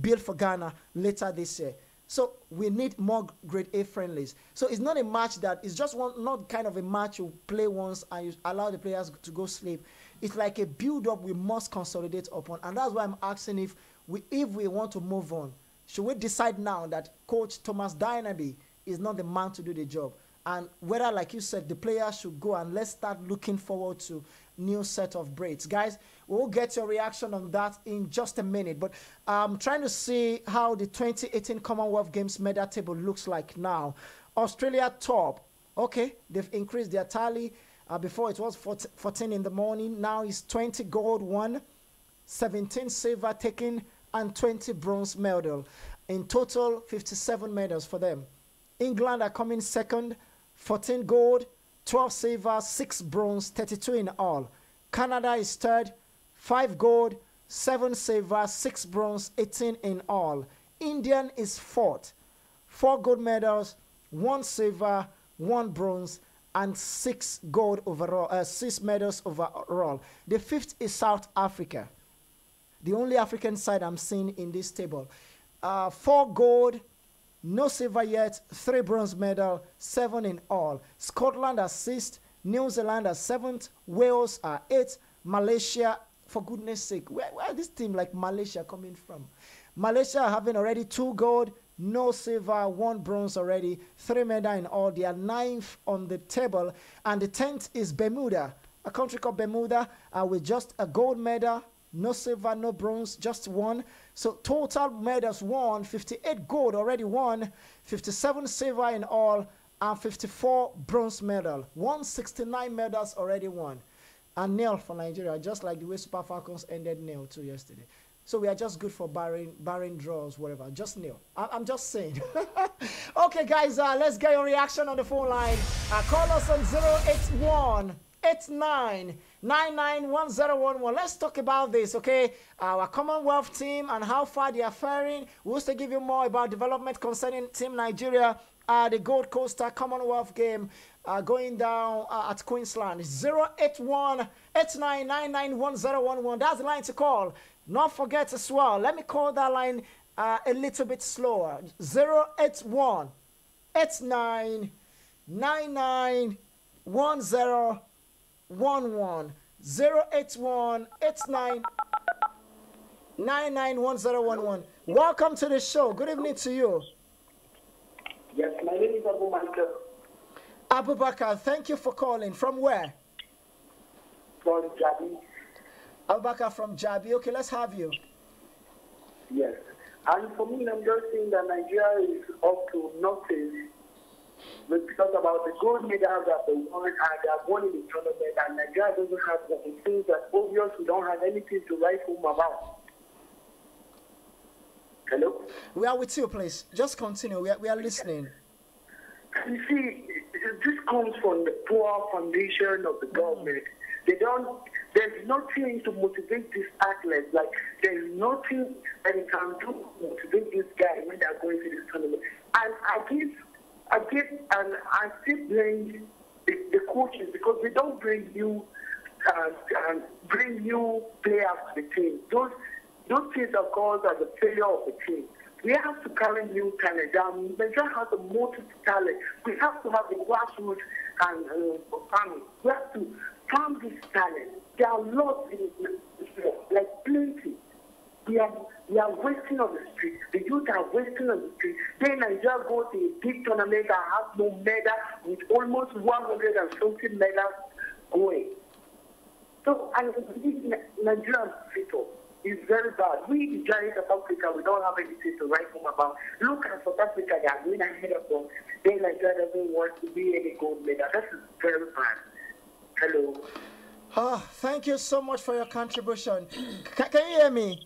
built for Ghana later this year. So we need more grade A friendlies. So it's not a match that is just not kind of a match you play once and you allow the players to go sleep. It's like a build-up we must consolidate upon. And that's why I'm asking if we want to move on, should we decide now that Coach Thomas Dynaby is not the man to do the job? And whether, like you said, the players should go and let's start looking forward to new set of breaks. Guys, we'll get your reaction on that in just a minute. But I'm trying to see how the 2018 Commonwealth Games medal table looks like now. Australia top. Okay, they've increased their tally. Before it was 14 in the morning. Now it's 20 gold won, 17 silver taken, and 20 bronze medal. In total, 57 medals for them. England are coming second, 14 gold, 12 silver, 6 bronze, 32 in all. Canada is third, 5 gold, 7 silver, 6 bronze, 18 in all. Indian is fourth, 4 gold medals, 1 silver, 1 bronze, and 6 gold overall, 6 medals overall. The fifth is South Africa, the only African side I'm seeing in this table. 4 gold, no silver yet, 3 bronze medal, 7 in all. Scotland are 6th, New Zealand are 7th, Wales are 8th, Malaysia, for goodness sake, where is this team like Malaysia coming from? Malaysia are having already 2 gold, no silver, 1 bronze already, 3 medal in all. They are 9th on the table. And the 10th is Bermuda, a country called Bermuda, with just a gold medal, no silver, no bronze, just 1. So total medals won, 58 gold already won, 57 silver in all, and 54 bronze medal. 169 medals already won. And nil for Nigeria, just like the way Super Falcons ended nil too yesterday. So we are just good for barring draws, whatever. Just nil. I'm just saying. Okay, guys, let's get your reaction on the phone line. Call us on 081-89-99-1011. Let's talk about this, okay? Our Commonwealth team and how far they are faring. We'll also give you more about development concerning Team Nigeria, the Gold Coast Commonwealth game going down at Queensland. 081-8999-1011. That's the line to call. Not forget as well. Let me call that line a little bit slower. 081-8999-1011. 081-8999-1011. Welcome to the show. Good evening to you. Yes, my name is Abubakar. Abubakar, thank you for calling. From where? From Jabi. Abubakar from Jabi. Okay, let's have you. Yes. And for me, I'm just saying that Nigeria is up to nothing. But because about the gold medals that they won, and they have won in the tournament, and Nigeria doesn't have the things that obvious we don't have anything to write home about. Hello? We are with you, please. Just continue. We are listening. You see, this comes from the poor foundation of the government. There's nothing to motivate these athletes. Like, there's nothing that they can do to motivate these guys when they're going to this tournament. And I still blame the coaches because they don't bring new players to the team. Those things are caused as a failure of the team. We have to carry new talent. Nigeria has a multiple talent. We have to have the grassroots and farming. We have to farm this talent. There are lots in like plenty. We are wasting on the street. The youth are wasting on the street. Then Nigeria go to a big tournament that has no medal with almost 100 and something medals going. So, and Nigerian people is very bad. We, the giants of Africa, we don't have anything to write home about. Look at South Africa, they are going ahead of us. Then Nigeria doesn't want to be any gold medal. That is very bad. Hello. Oh, thank you so much for your contribution. Can you hear me?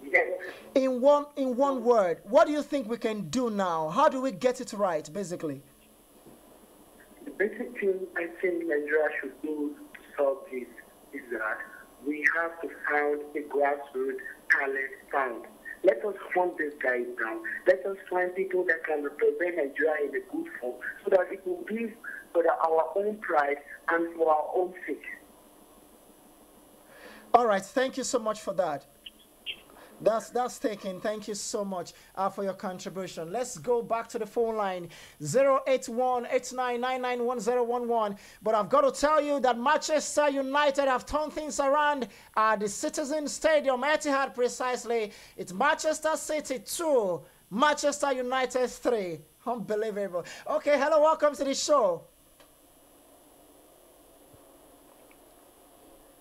Yes. In one word, what do you think we can do now? How do we get it right, basically? The basic thing I think Nigeria should do to solve this is that we have to find a grassroots talent fund. Let us fund these guys down. Let us find people that can represent Nigeria in a good form so that it will be for our own pride and for our own sake. All right, thank you so much for that. That's taken. Thank you so much for your contribution. Let's go back to the phone line 081-8999-1011. But I've got to tell you that Manchester United have turned things around at the Citizen Stadium, Etihad precisely. It's Manchester City 2, Manchester United 3. Unbelievable. Okay, hello, welcome to the show.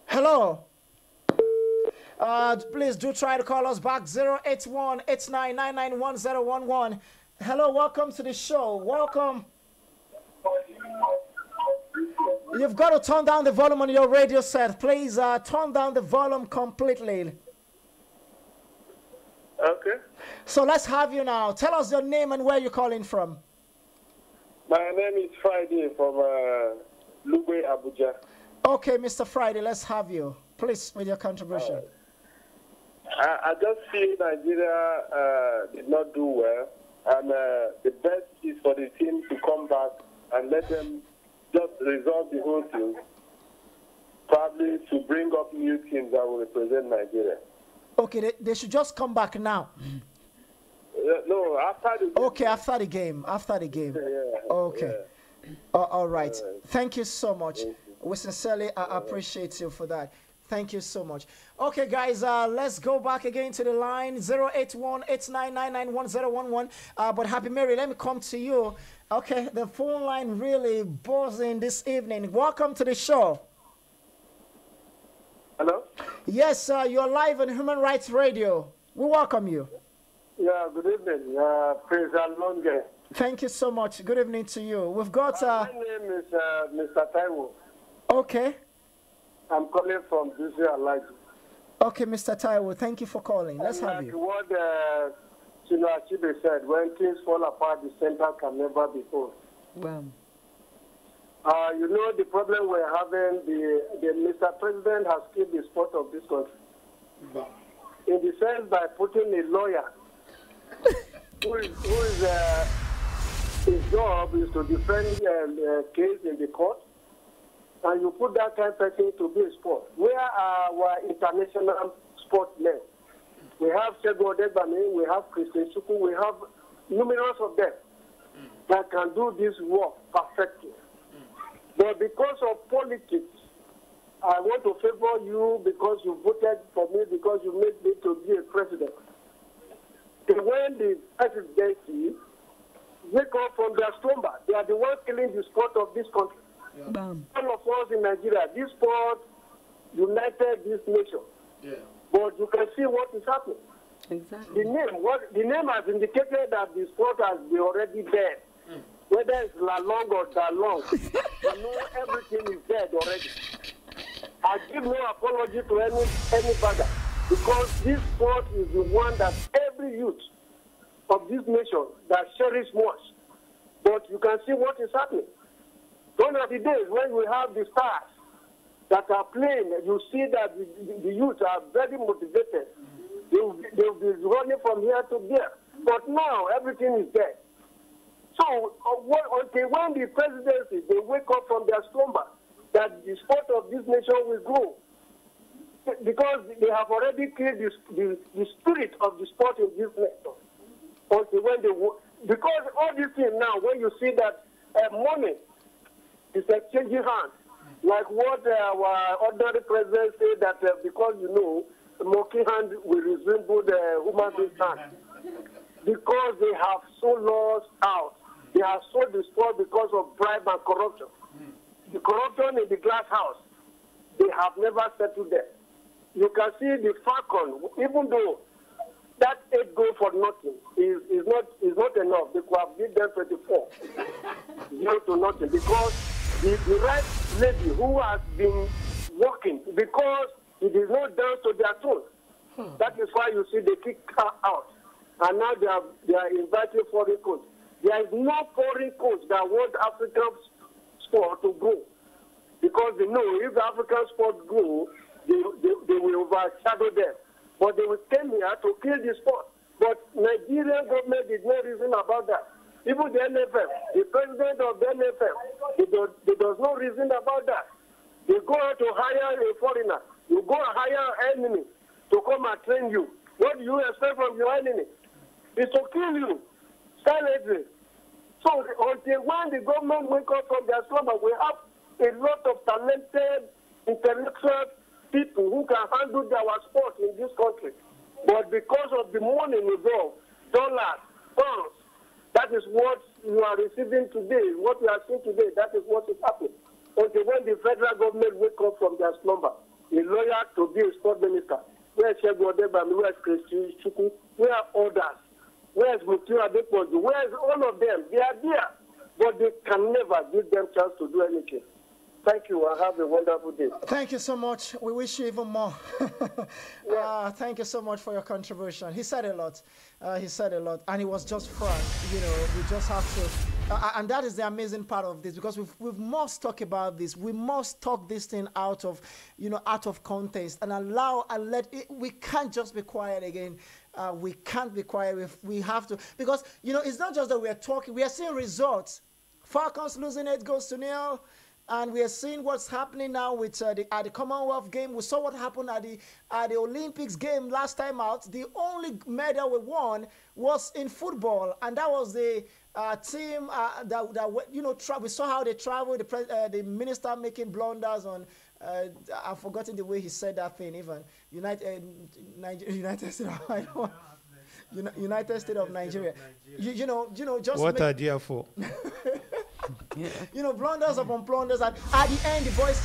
Hello. Please do try to call us back 081-8999-1011. Hello, welcome to the show. Welcome. You've got to turn down the volume on your radio set. Please turn down the volume completely. Okay. So let's have you now. Tell us your name and where you're calling from. My name is Friday from Lugbe, Abuja. Okay, Mr. Friday, let's have you. Please, with your contribution. I just feel Nigeria did not do well, and the best is for the team to come back and let them just resolve the whole thing, probably to bring up new teams that will represent Nigeria. Okay, they should just come back now. No, after the game. Okay, after the game. After the game. Yeah, okay. Yeah. All right. Thank you so much. We sincerely appreciate you for that. Thank you so much. Okay, guys, let's go back again to the line 081-8999-1011. But Happy Mary, let me come to you. Okay, the phone line really buzzing this evening. Welcome to the show. Hello? Yes, you're live on Human Rights Radio. We welcome you. Yeah, good evening. Praise Alonge. Thank you so much. Good evening to you. We've got... my name is Mr. Taiwo. Okay. I'm calling from DC Alliance. Okay, Mr. Taiwo, thank you for calling. Let's have you. What Chibe said, when things fall apart, the center can never be whole. Wow. You know the problem we're having, the Mr. President has killed the sport of this country. Wow. In the sense by putting a lawyer who is his job is to defend a case in the court, and you put that kind of person to be a sport. Where are our international sportsmen? We have Sego Debami, we have Christian Suku, we have numerous of them that can do this work perfectly. But because of politics, I want to favor you because you voted for me, because you made me to be a president. And when the presidency wake up from their slumber, they are the ones killing the sport of this country. Yeah. All of us in Nigeria, this sport united this nation. Yeah. But you can see what is happening. Exactly. The name has indicated that the sport has been already dead. Whether it's La Long or Da Long, you know everything is dead already. I give no apology to any father because this sport is the one that every youth of this nation that cherish most. But you can see what is happening. One of the days when we have the stars that are playing, you see that the youth are very motivated. They'll be running from here to there. But now everything is dead. So until when the presidency, they wake up from their slumber, that the sport of this nation will grow. Because they have already killed the spirit of the sport in this nation. Until when because all these things now, when you see that money is exchanging hands, like what our ordinary president said that because monkey hand will resemble the human being's hand. Because they have so lost out. They have sold the sport because of bribe and corruption. The corruption in the glass house they have never settled them. You can see the Falcon, even though that 8 goal for nothing is not enough. They could have given them 24 0 to nothing, because the right lady who has been working, because it is not down to their tone. That is why you see they kick her out. And now they are inviting foreign coach. There is no foreign coach that wants African sport to grow. Because they know if the African sport grow, they will overshadow them. But they will come here to kill the sport. But Nigerian government did not reason about that. Even the NFF, the president of the NFF, they does not reason about that. They go out to hire a foreigner. You go and hire an enemy to come and train you. What do you expect from your enemy? It's to kill you silently. So until when the government wake up from their slumber, we have a lot of talented, intellectual people who can handle our sport in this country. But because of the money involved, dollars, pounds, that is what you are receiving today, what you are seeing today, that is what is happening. Until when the federal government wake up from their slumber, a lawyer to be a sport minister, where is Shegun Odebami, where is Christy Chukwu, where are others, where is Mutiu Adepoju, where is all of them? They are there, but they can never give them chance to do anything. Thank you, and have a wonderful day. Thank you so much. We wish you even more. Thank you so much for your contribution. He said a lot. And he was just frank. You know, we just have to, and that is the amazing part of this, because we must talk about this. We must talk this thing out of, out of context, and let it. We can't just be quiet again. We can't be quiet. We have to, because it's not just that we are talking. We are seeing results. Falcons losing 8 goals to 0. And we are seeing what's happening now with at the Commonwealth game. We saw what happened at the Olympics game last time out. The only medal we won was in football, and that was the team we saw how they traveled. The minister making blunders on. I've forgotten the way he said that thing. Even United States of United States of Nigeria. Just what are they for? Blunders upon blunders, and at the end the boys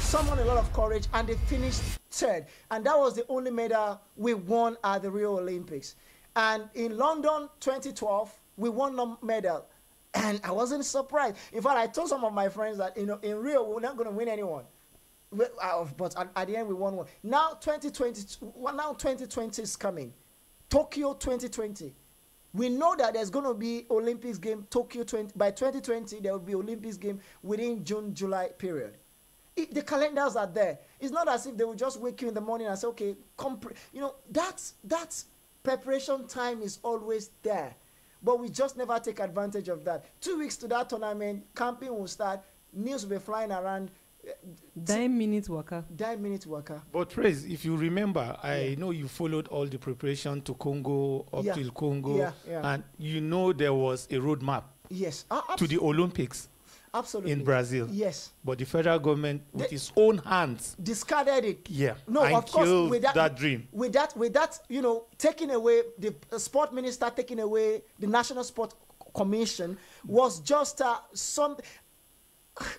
summoned a lot of courage, and they finished 3rd, and that was the only medal we won at the Rio Olympics. And in London 2012 we won no medal, and I wasn't surprised. In fact, I told some of my friends that in Rio we're not going to win anyone, but at the end we won one. Now 2020 is coming, Tokyo 2020. We know that there's going to be Olympics game, Tokyo 20. By 2020, there will be Olympics game within June-July period. The calendars are there. It's not as if they will just wake you in the morning and say, okay, that's preparation time is always there. But we just never take advantage of that. 2 weeks to that tournament, camping will start, news will be flying around. 9 minutes worker. But Praise, if you remember, I know you followed all the preparation to Congo, up till Congo, and there was a roadmap to the Olympics. Absolutely. In Brazil. Yes. But the federal government, with its own hands, discarded it. Yeah. No, and of course, killed with that dream. With that, taking away the sport minister, taking away the National Sport Commission was just something.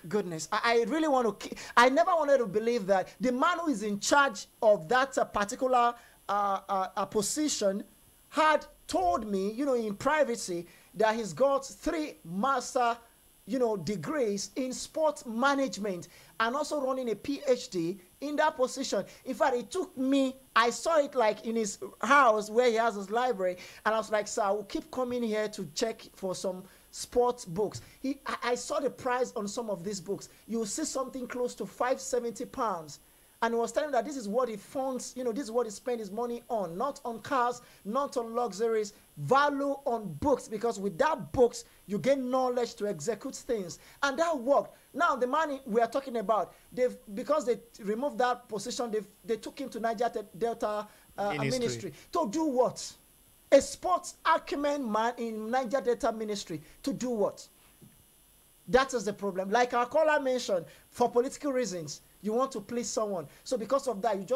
Goodness, I really want to. I never wanted to believe that the man who is in charge of that particular position had told me, in privacy, that he's got 3 master, degrees in sports management and also running a PhD in that position. In fact, it took me. I saw it like in his house where he has his library, and I was like, sir, I will keep coming here to check for some sports books. I saw the price on some of these books. You will see something close to £570. And he was telling me that this is what he funds, this is what he spends his money on. Not on cars, not on luxuries, value on books. Because with that books, you gain knowledge to execute things. And that worked. Now, the money we are talking about, because they removed that position, they took him to Niger Delta Ministry. To do what? A sports acumen man in Niger Delta Ministry to do what? That is the problem. Like our caller mentioned, for political reasons, you want to please someone. So because of that, and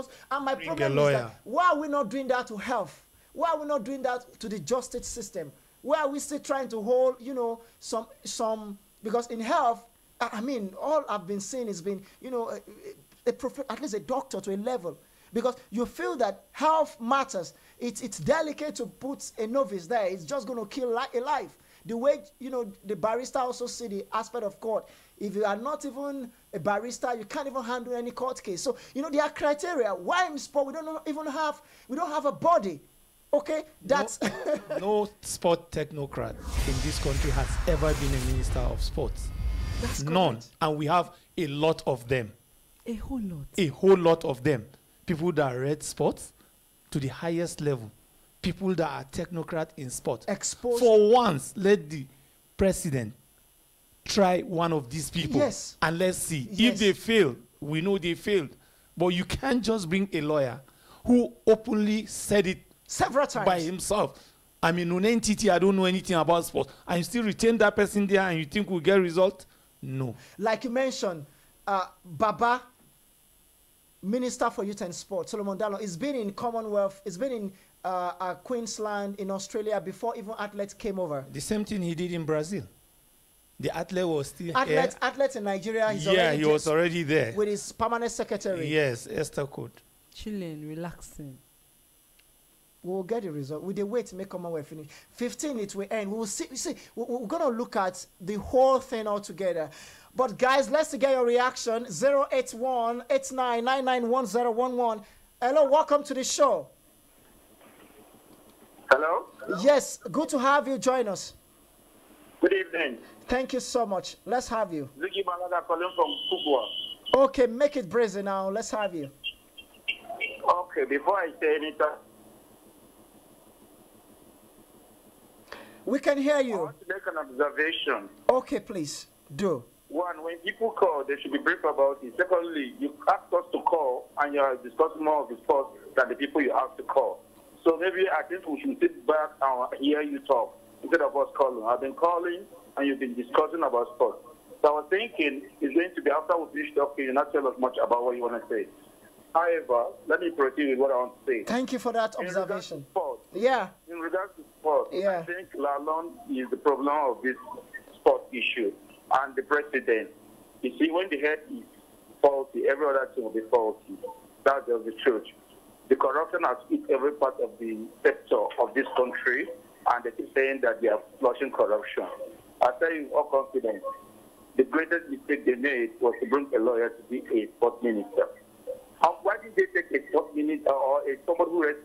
my problem is that, why are we not doing that to health? Why are we not doing that to the justice system? Why are we still trying to hold, some, because in health, all I've been seeing has been, at least a doctor to a level, because you feel that health matters. It's delicate to put a novice there. It's just going to kill a life. The way, the barrister also see the aspect of court. If you are not even a barrister, you can't even handle any court case. So, there are criteria. Why in sport we don't have a body? Okay, that's no sport technocrat in this country has ever been a minister of sports. That's none, correct. and we have a lot of them. A whole lot. A whole lot of them. People that read sports to the highest level. People that are technocrat in sport. Exposed. For once, let the president try one of these people. Yes. And let's see. Yes. If they fail, we know they failed. But you can't just bring a lawyer who openly said it several times by himself. I mean, on entity, I don't know anything about sports. And you still retain that person there and you think we'll get result? No. Like you mentioned, Baba, Minister for Youth and Sport, Solomon Dalon, he's been in Commonwealth, he's been in Queensland, in Australia, before even athletes came over. The same thing he did in Brazil. The athlete was still here. Athlete in Nigeria, he was already there. With his permanent secretary. Yes, Esther Code. Chilling, relaxing. We'll get the result. We wait to make Commonwealth finish. 15, it will end. We will see. We're going to look at the whole thing all together. But guys, let's get your reaction. 081-8999-1011. Hello, welcome to the show. Hello? Yes, good to have you join us. Good evening. Thank you so much. Let's have you. Ziki Malada calling from Kubwa. Okay, make it brazen now. Let's have you. Okay, before I say anything, we can hear you. I want to make an observation. Okay, please, do. One, when people call, they should be brief about it. Secondly, you asked us to call, and you are discussing more of the sport than the people you have to call. So maybe I think we should sit back and hear you talk instead of us calling. I've been calling, and you've been discussing about sport. So I was thinking it's going to be after we finish talking, you not tell us much about what you want to say. However, let me proceed with what I want to say. Thank you for that observation. In regards to sport, I think Lalon is the problem of this sport issue, and the president. You see, when the head is faulty, every other thing will be faulty. That's just the truth. The corruption has hit every part of the sector of this country, and they keep saying that they are flushing corruption. I tell you all confidence, the greatest mistake they made was to bring a lawyer to be a sport minister. Why did they take a sport minister or somebody who read?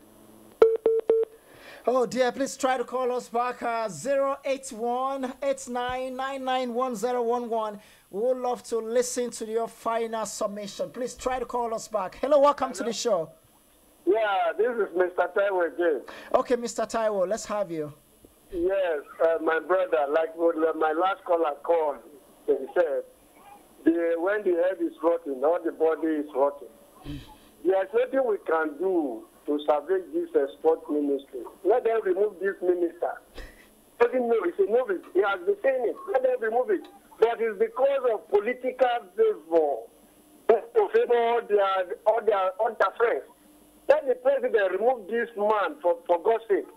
Oh dear, please try to call us back. 081-8999-1011. We would love to listen to your final summation. Please try to call us back. Hello, welcome to the show. Yeah, this is Mr. Taiwo again. Okay, Mr. Taiwo, let's have you. Yes, my brother, like my last caller called, he said, when the head is rotting, all the body is rotting. There's nothing we can do to salvage this sport ministry. Let them remove this minister. Doesn't know it's a novice. He has been saying it. Let them remove it. But it's because of political favor to favor all their friends. Let the president remove this man for God's sake.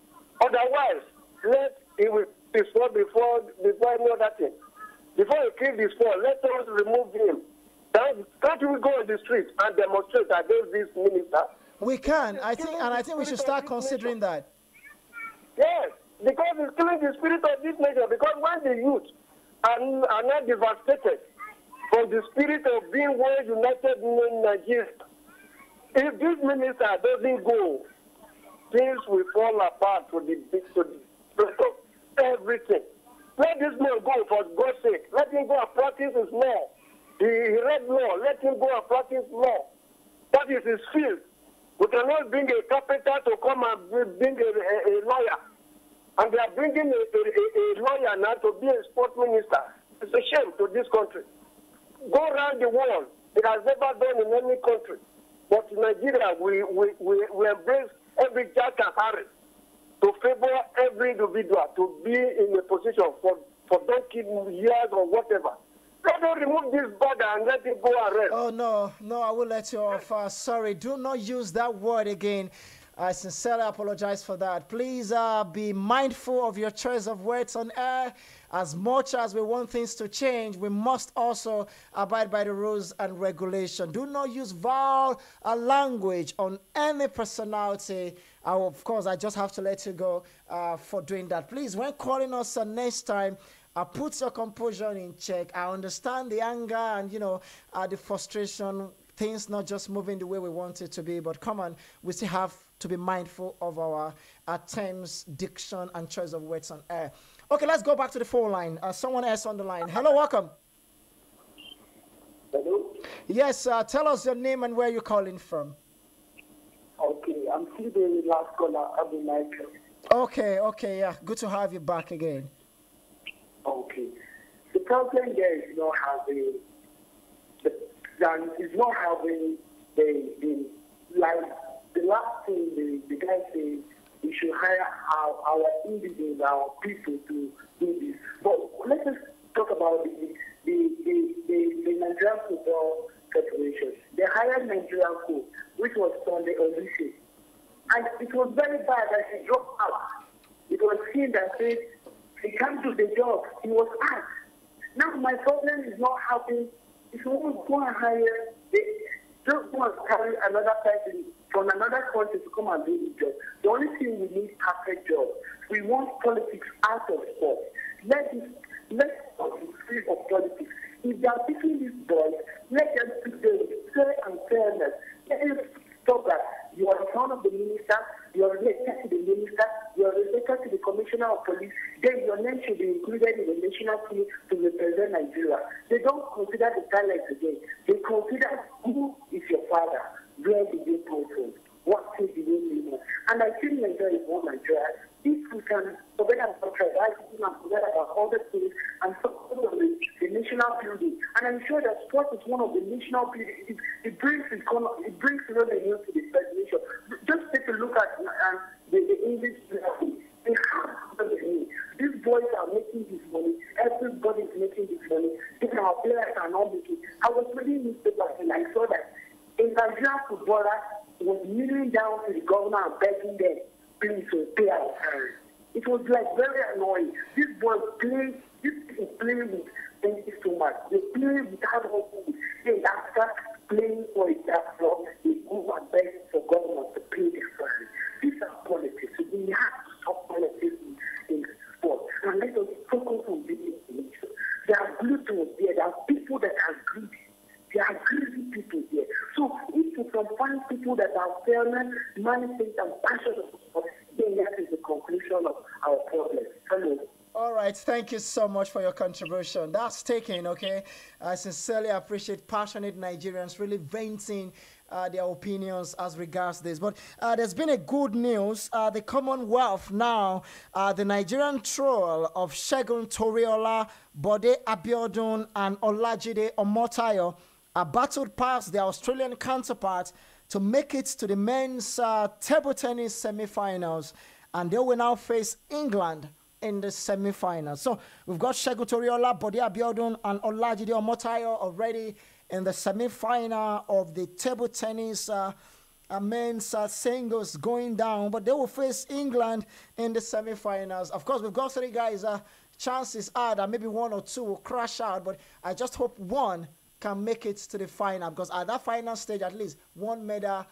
Otherwise, let him be sport before any other thing. Before he kills the sport, let us remove him. Can't we go on the street and demonstrate against this minister? We can. I think we should start considering that. Yes, because it's killing the spirit of this nation. Because when the youth are not devastated from the spirit of being well united in Nigeria, if this minister doesn't go, things will fall apart to the rest of everything. Let this man go for God's sake. Let him go and practice his law. He read law. Let him go and practice law. That is his field. We cannot bring a carpenter to come and bring a lawyer. And they are bringing a lawyer now to be a sport minister. It's a shame to this country. Go around the world. It has never done in any country. But in Nigeria, we embrace every Jack and Harry to favor every individual to be in a position for donkey years or whatever. Let them remove this border and let it go and rest. Oh, no, I will let you off. Sorry, do not use that word again. I sincerely apologize for that. Please be mindful of your choice of words on air. As much as we want things to change, we must also abide by the rules and regulation. Do not use vile language on any personality. Of course, I just have to let you go for doing that. Please, when calling us next time, put your composure in check. I understand the anger and, the frustration, things not just moving the way we want it to be. But come on, we still have to be mindful of our terms, diction, and choice of words on air. Okay, let's go back to the phone line. Someone else on the line. Hello, welcome. Hello? Yes, tell us your name and where you're calling from. Okay, I'm still the last caller, Abu Michael. Okay, yeah. Good to have you back again. Okay. The problem there is not having the last thing the guy says, we should hire our individuals, our people to do this. But let's just talk about the Nigerian Football Federation. They hired Nigerian coach, which was Sunday Olyse. And it was very bad that he dropped out. It was him that said he can't do the job. He was asked. Now my problem is not having, if you want to go and hire, just want to carry another person from another country to come and do the job. The only thing we need is perfect job. We want politics out of sport. Let's free of politics. If they are picking these boys, let them pick them with fair and fairness. Let them stop that. You are the son of the minister, you are related to the minister, you are related to the commissioner of police, then your name should be included in the national team to represent Nigeria. They don't consider the talent again. They consider who is your father, where did you come from, what state did you live in. And I think Nigeria is one Nigeria. If we can forget about tribalism and forget about other things and focus on the national building, and I'm sure that sport is one of the national buildings. It brings revenue to the federation. Just take a look at the English level. They have revenue. These boys are making this money. Everybody is making this money. Even our players are not making. I was reading newspapers and I saw that a Nigerian footballer was kneeling down to the governor and begging them, please pay our salary. It was like very annoying. These boys people play with empty stomach. They play without hoping. Then after playing for it, they go and beg for government to pay their salary. These are politics. So we have to stop politics in sport. And let us focus on building the nation. There are gluttons there. There are people that are greedy. There are greedy people there. So if you can find people that are fairness, manifest, and passionate about sport, then that is the conclusion of our problem. Hello. All right, thank you so much for your contribution. That's taken, okay? I sincerely appreciate passionate Nigerians really venting their opinions as regards this. But there's been a good news. The Commonwealth now, the Nigerian troll of Segun Toriola, Bode Abiodun, and Olajide Omotayo battled past their Australian counterparts to make it to the men's table tennis semi-finals. And they will now face England in the semi-finals. So we've got Segun Toriola, Bode Abiodun, and Olajide Omotayo already in the semi-final of the table tennis men's singles going down. But they will face England in the semi-finals. Of course, we've got three guys. Chances are that maybe one or two will crash out. But I just hope one can make it to the final, because at that final stage, at least one medal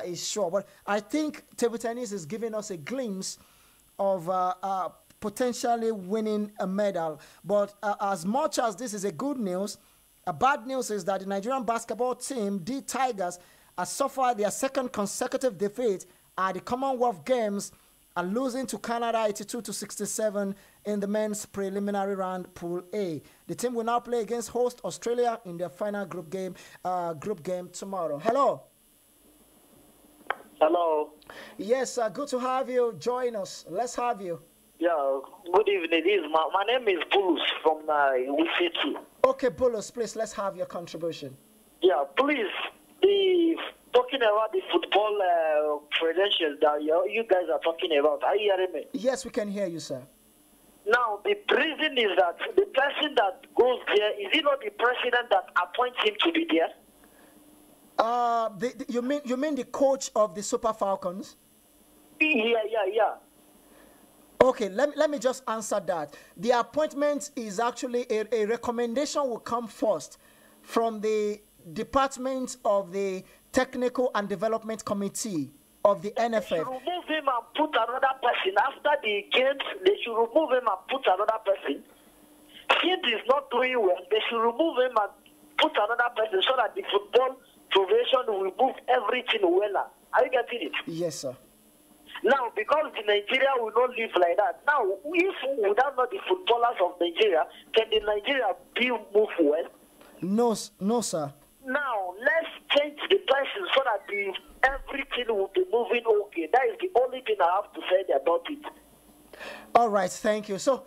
is sure. But I think table tennis is giving us a glimpse of potentially winning a medal. But as much as this is a good news, a bad news is that the Nigerian basketball team, the Tigers, has suffered their second consecutive defeat at the Commonwealth Games and losing to Canada 82-67 in the men's preliminary round Pool A. The team will now play against host Australia in their final group game tomorrow. Hello. Hello. Yes, good to have you. Join us. Let's have you. Yeah, good evening. My name is Bulus from Wisiti. Okay, Bulus, please, let's have your contribution. Yeah, please, talking about the football credentials that you guys are talking about. Are you hearing me? Yes, we can hear you, sir. Now, the reason is that the person that goes there, is it not the president that appoints him to be there? You mean the coach of the Super Falcons? Yeah. Okay, let me just answer that. The appointment is actually a recommendation will come first from the Department of the Technical and Development Committee of the NFF. They should remove him and put another person. After the games, they should remove him and put another person. If he's not doing well, they should remove him and put another person so that the football profession will move everything well. Are you getting it? Yes, sir. Now, because the Nigeria will not live like that. Now, if without not the footballers of Nigeria, can the Nigeria be move well? No, sir. Now, let's change the person so that everything will be moving okay. That is the only thing I have to say about it. All right, thank you. So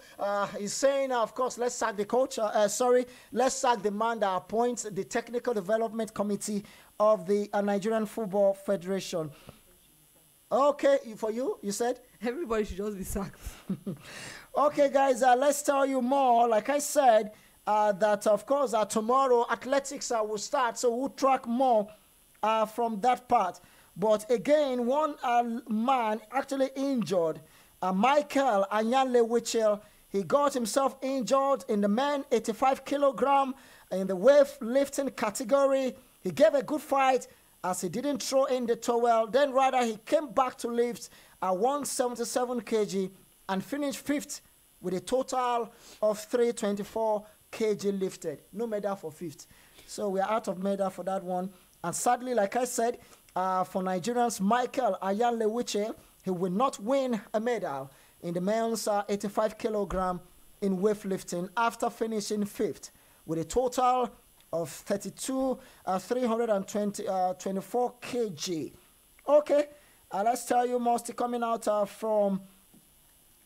he's saying, of course, let's sack the coach. Let's sack the man that appoints the Technical Development Committee of the Nigerian Football Federation. Okay, for you said? Everybody should just be sacked. Okay, guys, let's tell you more. Like I said, that, of course, tomorrow athletics will start, so we'll track more from that part. But again, one man actually injured, Michael Anyanle-Wichel. He got himself injured in the men 85 kilogram in the weightlifting category. He gave a good fight as he didn't throw in the towel. Then rather he came back to lift at 177 kg and finished 5th with a total of 324 kg lifted. No medal for 5th. So we are out of medal for that one. And sadly, like I said, for Nigerians, Michael Anyanle-Wichel, he will not win a medal in the men's 85 kilogram in weightlifting after finishing 5th with a total of 324 kg. Okay, let's tell you more still coming out from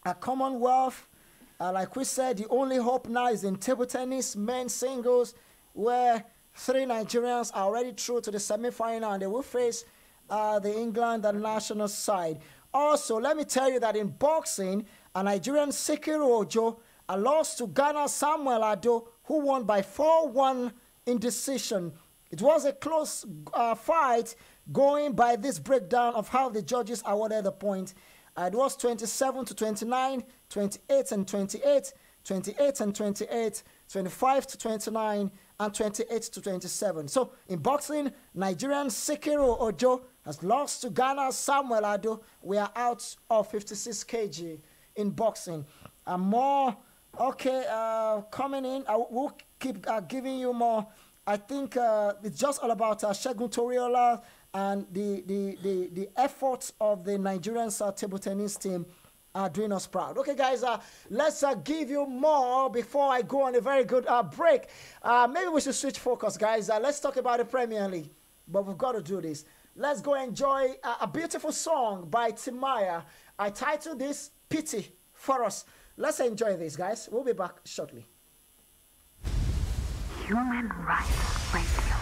a Commonwealth. Like we said, the only hope now is in table tennis, men's singles, where 3 Nigerians are already through to the semi-final and they will face the England national side. Also, let me tell you that in boxing, a Nigerian Sikiru Ojo lost to Ghana's Samuel Ado, who won by 4-1 in decision. It was a close fight going by this breakdown of how the judges awarded the point. It was 27-29, 28-28, 28-28, 25-29, and 28-27. So in boxing, Nigerian Sikiru Ojo has lost to Ghana's Samuel Ado. We are out of 56 kg in boxing. And more, okay, coming in. I will keep giving you more. I think it's just all about Segun Toriola and the efforts of the Nigerian table tennis team are doing us proud. Okay, guys, let's give you more before I go on a very good break. Maybe we should switch focus, guys. Let's talk about the Premier League, but we've got to do this. Let's go enjoy a beautiful song by Timaya. I titled this Pity for Us. Let's enjoy this, guys. We'll be back shortly. Human Rights Radio.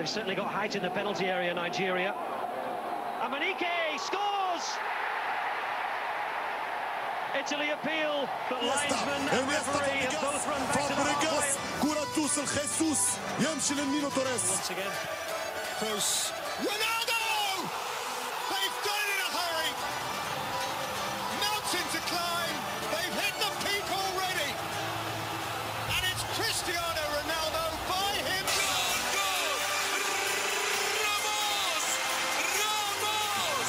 they've certainly got height in the penalty area, Nigeria. Amanike scores! Italy appeal, but linesman and referee have both run back to the halfway. كرة توصل خيسوس يمشي للمينو توريس. Once again. Close. Ronaldo! They've done it in a hurry. Mountain to climb. They've hit the peak already. And it's Cristiano Ronaldo by himself. Ramos! Ramos!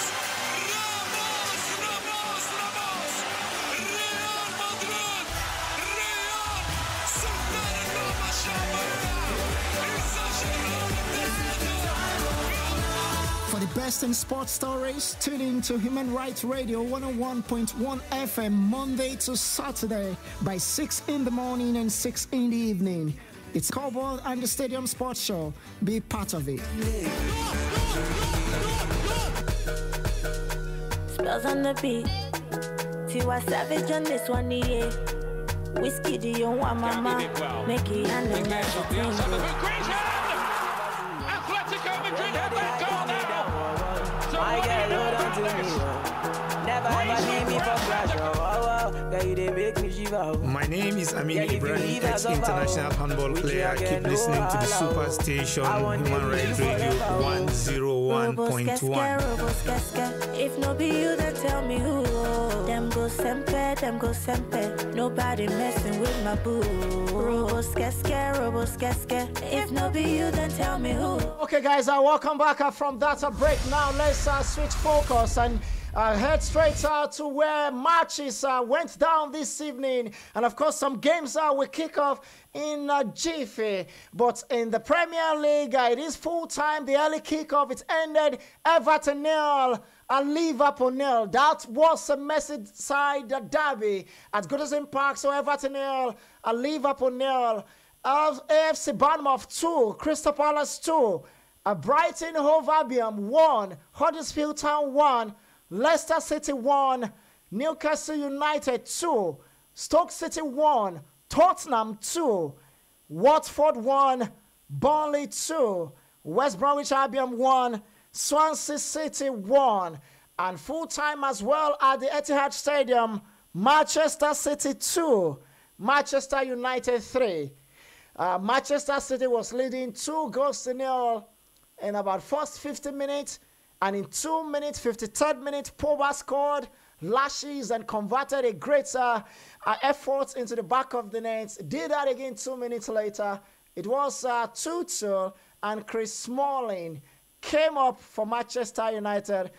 Ramos! Ramos! Ramos! Real Madrid! Real! Sultan Roma For the best in sports stories, tune in to Human Rights Radio 101.1 FM Monday to Saturday by 6 in the morning and 6 in the evening. It's Cowboy and the Stadium Sports Show. Be part of it. Spells on the beat. Tiwa Savage on this one, yeah. Whiskey, do you want mama? Make it and the Atletico Madrid have that goal now. My girl, hold on to me. Never ever leave me for crash. Girl, you dey make me shiver. My name is Amin Ibrahim, ex-international handball player. Keep listening to the super station, Human Rights Radio 101.1. If no be you, then tell me who. Them go sempe, them go sempe. Nobody messing with my boo. Robo skeske. If no be you, then tell me who. Okay, guys, welcome back from that break. Now let's switch focus and head straight to where matches went down this evening. And of course, some games will kick off in Jiffy. But in the Premier League, it is full time. The early kickoff, it ended Everton 0 and Liverpool 0. That was a Merseyside derby at Goodison Park. So Everton 0 and Liverpool 0. AFC Bournemouth 2, Crystal Palace 2, Brighton Hove Albion 1, Huddersfield Town 1, Leicester City 1, Newcastle United 2, Stoke City 1, Tottenham 2, Watford 1, Burnley 2, West Bromwich Albion 1, Swansea City 1, and full time as well at the Etihad Stadium, Manchester City 2, Manchester United 3. Manchester City was leading 2-0 in about first 50 minutes, and in 2 minutes, 53rd minute, Pogba scored, lashes, and converted a great effort into the back of the net. Did that again 2 minutes later. It was 2-2, and Chris Smalling came up for Manchester United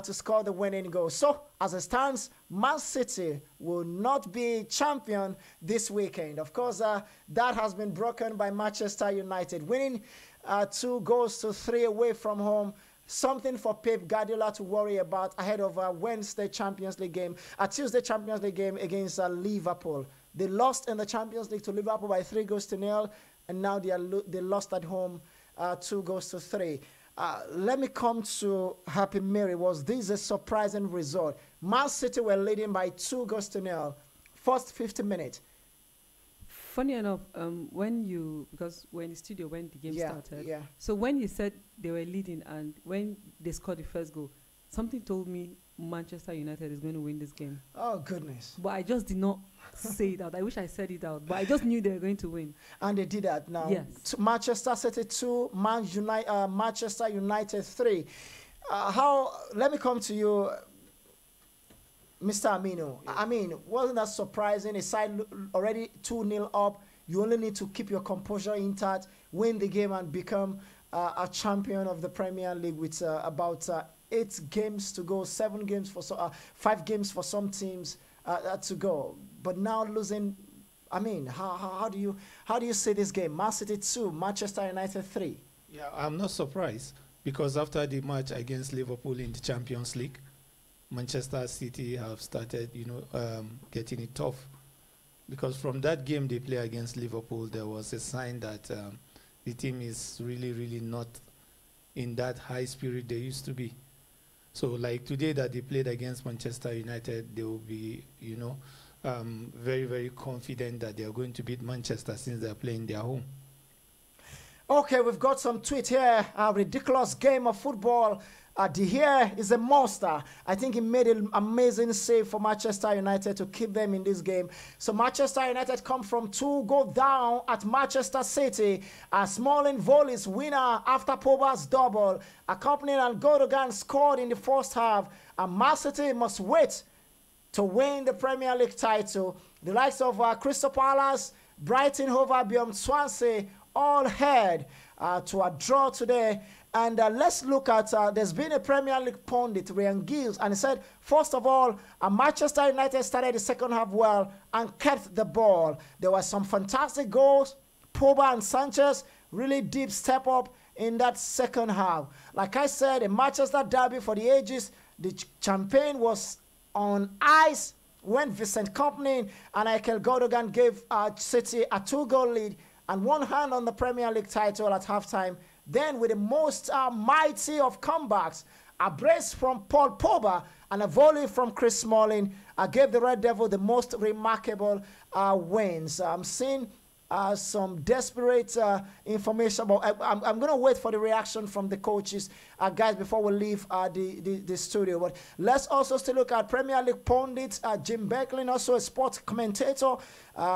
to score the winning goal. So, as it stands, Man City will not be champion this weekend. Of course, that has been broken by Manchester United, winning 2-3 away from home. Something for Pep Guardiola to worry about ahead of Tuesday Champions League game against Liverpool. They lost in the Champions League to Liverpool by 3-0, and now they lost at home 2-3. Let me come to Happy Mary. Was this a surprising result? Man City were leading by 2-0, first 50 minutes. Funny enough, because we're in the studio when the game started. Yeah. So when you said they were leading and when they scored the first goal, something told me Manchester United is going to win this game. Oh, goodness. But I just did not say it out. I wish I said it out. But I just knew they were going to win. And they did that now. Yes. Manchester City 2, Manchester United 3. Let me come to you, Mr. Amino. I mean, wasn't that surprising? A side already 2-0 up. You only need to keep your composure intact, win the game, and become a champion of the Premier League with about 8 games to go, 7 games for 5 games for some teams to go. But now losing, I mean, how do you see this game? Man City 2, Manchester United 3. Yeah, I'm not surprised because after the match against Liverpool in the Champions League, Manchester City have started, getting it tough. Because from that game they play against Liverpool, there was a sign that the team is really, really not in that high spirit they used to be. So like today that they played against Manchester United, they will be, very, very confident that they are going to beat Manchester since they are playing their home. Okay, we've got some tweet here. A ridiculous game of football. De Gea is a monster. I think he made an amazing save for Manchester United to keep them in this game. So Manchester United come from 2-goal down at Manchester City. Smalling volleys winner after Pogba's double. Accompanying and Gundogan scored in the first half. And Man City must wait to win the Premier League title. The likes of Crystal Palace, Brighton, Hove Albion, Swansea all head to a draw today. And let's look at, there's been a Premier League pundit, Ryan Gills, and he said, first of all, Manchester United started the second half well and kept the ball. There were some fantastic goals. Pogba and Sanchez really deep step up in that second half. Like I said, a Manchester derby for the ages. The champagne was on ice when Vincent Kompany and Michael Gundogan gave City a 2-goal lead and one hand on the Premier League title at halftime. Then with the most mighty of comebacks, a brace from Paul Pogba and a volley from Chris Smalling gave the Red Devil the most remarkable wins. I'm seeing some desperate information, but I'm going to wait for the reaction from the coaches, guys, before we leave the studio. But let's also still look at Premier League pundits. Jim Becklin, also a sports commentator,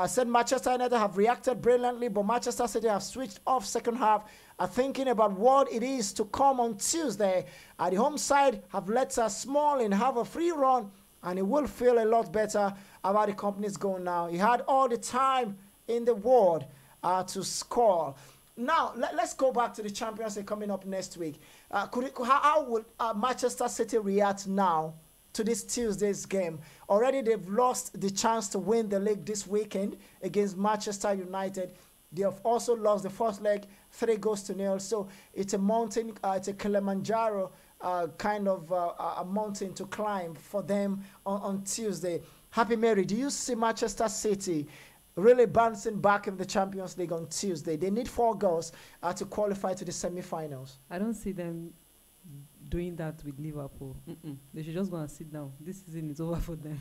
said Manchester United have reacted brilliantly, but Manchester City have switched off second half, thinking about what it is to come on Tuesday. The home side have let Smalling have a free run, and he will feel a lot better about the company's going now. He had all the time in the world to score. Now, let's go back to the Champions League coming up next week. How would Manchester City react now to this Tuesday's game? Already they've lost the chance to win the league this weekend against Manchester United. They have also lost the first leg 3-0. So it's a mountain, it's a Kilimanjaro kind of a mountain to climb for them on Tuesday. Happy Mary, do you see Manchester City really bouncing back in the Champions League on Tuesday? They need 4 goals to qualify to the semi-finals. I don't see them doing that with Liverpool. They should just go and sit down. This season is over for them.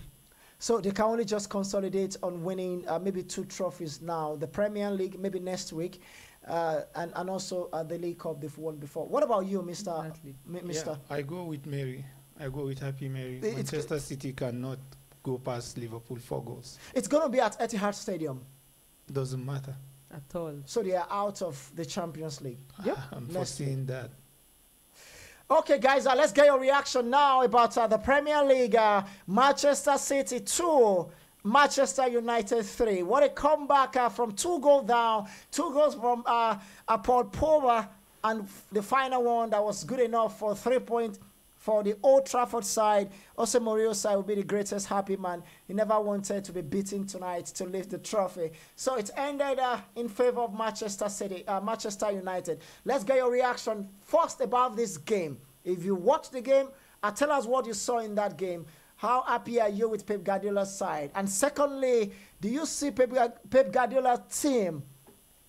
So they can only just consolidate on winning maybe 2 trophies now. The Premier League maybe next week, and also the League Cup they've won before. What about you, Mr. Exactly. Mr.? Yeah, I go with Mary. I go with Happy Mary. Manchester City cannot go past Liverpool 4 goals. It's going to be at Etihad Stadium. Doesn't matter. At all. So they are out of the Champions League. Yep. I'm foreseeing that. Okay, guys, let's get your reaction now about the Premier League. Manchester City 2, Manchester United 3. What a comeback from 2-goal down, 2 goals from Paul Pogba, and the final one that was good enough for 3 points for the Old Trafford side. Also, Mourinho's side will be the greatest happy man. He never wanted to be beaten tonight to lift the trophy. So it ended in favor of Manchester City, Manchester United. Let's get your reaction first about this game. If you watched the game, tell us what you saw in that game. How happy are you with Pep Guardiola's side? And secondly, do you see Pep Guardiola's team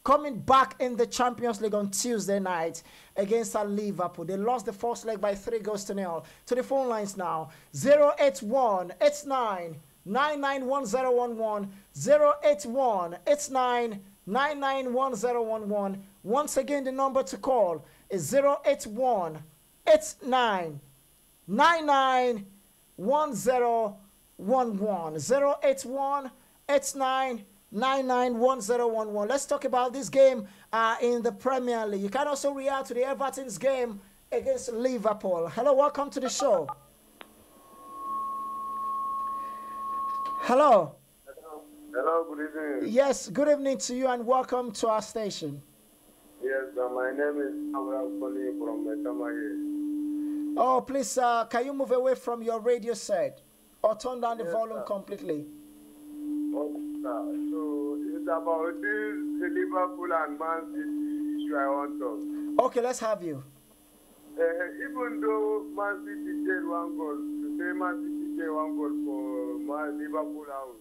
coming back in the Champions League on Tuesday night against Liverpool? They lost the first leg by 3-0. To the phone lines now. 081-89-991011. 081-89-991011. Once again, the number to call is 081-89-99-1011. 081-89-99-1011. Let's talk about this game in the Premier League. You can also react to the Everton's game against Liverpool. Hello, welcome to the show. Hello. Hello, good evening. Yes, good evening to you and welcome to our station. Yes, my name is Amra calling from Tamaye. Oh, please, can you move away from your radio set or turn down the volume completely? So it's about this Liverpool and Man City issue I want to. Okay, let's have you. Even though Man City did 1 goal, today Man City did 1 goal for Liverpool out.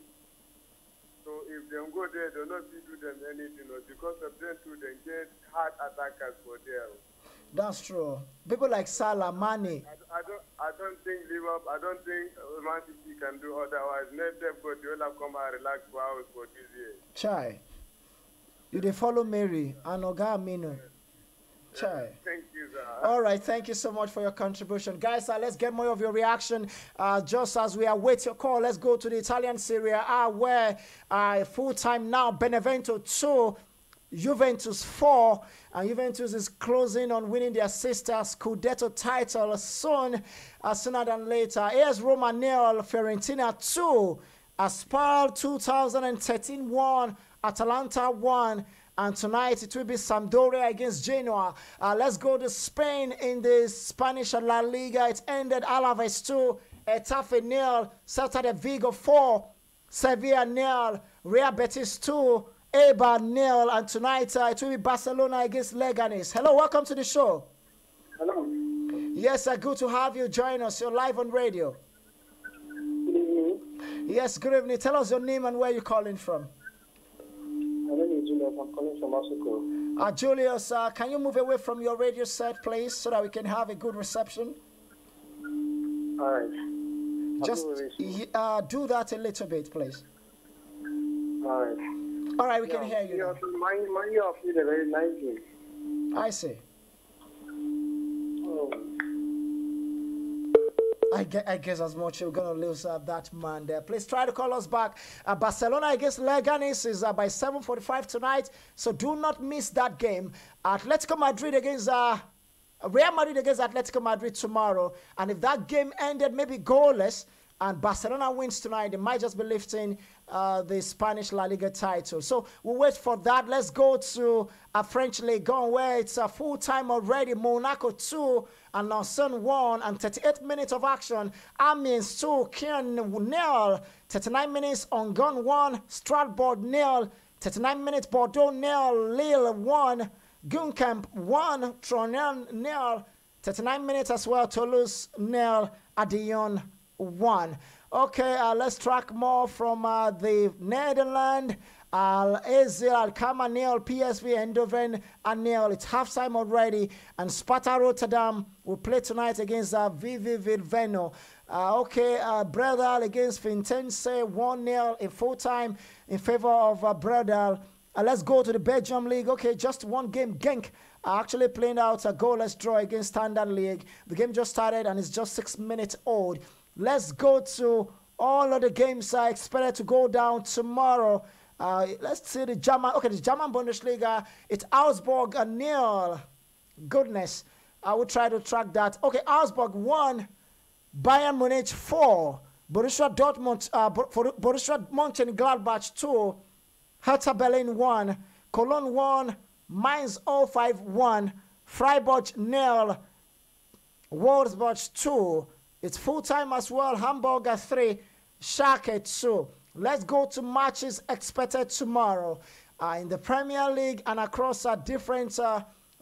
So if they go there, they'll not do them anything. Because of them too, they get hard attackers for there. That's true. People like Salah, Mane. I don't think Liverpool. I don't think Man City can do otherwise. Let them go. They'll come and relax for hours for this year. Chai. You dey follow Mary and Oga Aminu. Chai. Thank you, sir. All right, thank you so much for your contribution. Guys, let's get more of your reaction. Just as we await your call, let's go to the Italian Serie A, where full-time now, Benevento 2, Juventus 4, and Juventus is closing on winning their sister Scudetto title soon, sooner than later. AS Roma 0, Fiorentina 2, Spal 2013 1, Atalanta 1, and tonight it will be Sampdoria against Genoa. Let's go to Spain in the Spanish La Liga. It ended Alaves 2, Getafe 0, Celta de Vigo 4, Sevilla 0, Real Betis 2, Eibar 0, and tonight it will be Barcelona against Leganes. Hello, welcome to the show. Hello. Yes, good to have you join us. You're live on radio. Good evening. Yes, good evening. Tell us your name and where you're calling from. My name is Julius. I'm calling from Mexico. Julius, can you move away from your radio set, please, so that we can have a good reception? All right. Just do that a little bit, please. All right. All right, we can hear you. My off is a very nice game. I see. Oh. I guess as much you're going to lose that man there. Please try to call us back. Barcelona against Leganes is by 7:45 tonight, so do not miss that game. Atletico Madrid against Real Madrid against Atletico Madrid tomorrow. And if that game ended maybe goalless and Barcelona wins tonight, they might just be lifting the Spanish La Liga title. So we'll wait for that. Let's go to a French League where it's a full-time already. Monaco 2 and Lausanne 1, and 38 minutes of action. Amiens 2, Caen 0, 39 minutes, Ongun 1, Strasbourg 0, 39 minutes, Bordeaux 0, Lille 1, Guingamp 1, Troyes 0, 39 minutes as well, Toulouse 0, Adion 1. Okay, let's track more from the Netherlands. AZ Alkmaar 0, PSV Eindhoven 0. It's halftime already, and Sparta Rotterdam will play tonight against VV Venlo. Bredal against Vincennes 1-0 in full time in favor of Bredal. Let's go to the Belgium League. Okay, just one game. Genk are actually playing out a goalless draw against Standard League. The game just started and it's just 6 minutes old. Let's go to all of the games are expected to go down tomorrow. Let's see the German. Okay, the German Bundesliga. It's Augsburg 0. Goodness, I will try to track that. Okay, Augsburg 1, Bayern Munich 4, Borussia Dortmund, Borussia Mönchengladbach 2, Hertha Berlin 1, Cologne 1, Mainz 05 1, Freiburg 0, Wolfsburg 2. It's full time as well. Hamburg 3, Schalke 2. Let's go to matches expected tomorrow in the Premier League and across different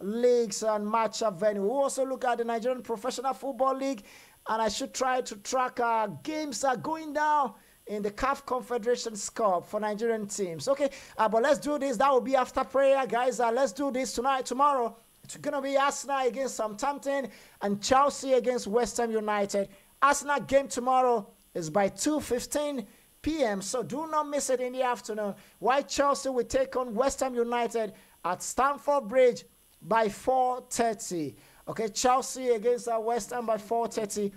leagues and match venue. We'll also look at the Nigerian Professional Football League, and I should try to track games are going down in the CAF Confederation Cup for Nigerian teams. Okay, but let's do this. That will be after prayer, guys. Let's do this tomorrow. It's going to be Arsenal against Southampton and Chelsea against West Ham United. Arsenal game tomorrow is by 2:15 p.m. So do not miss it in the afternoon. While Chelsea will take on West Ham United at Stamford Bridge by 4:30. Okay, Chelsea against West Ham by 4:30.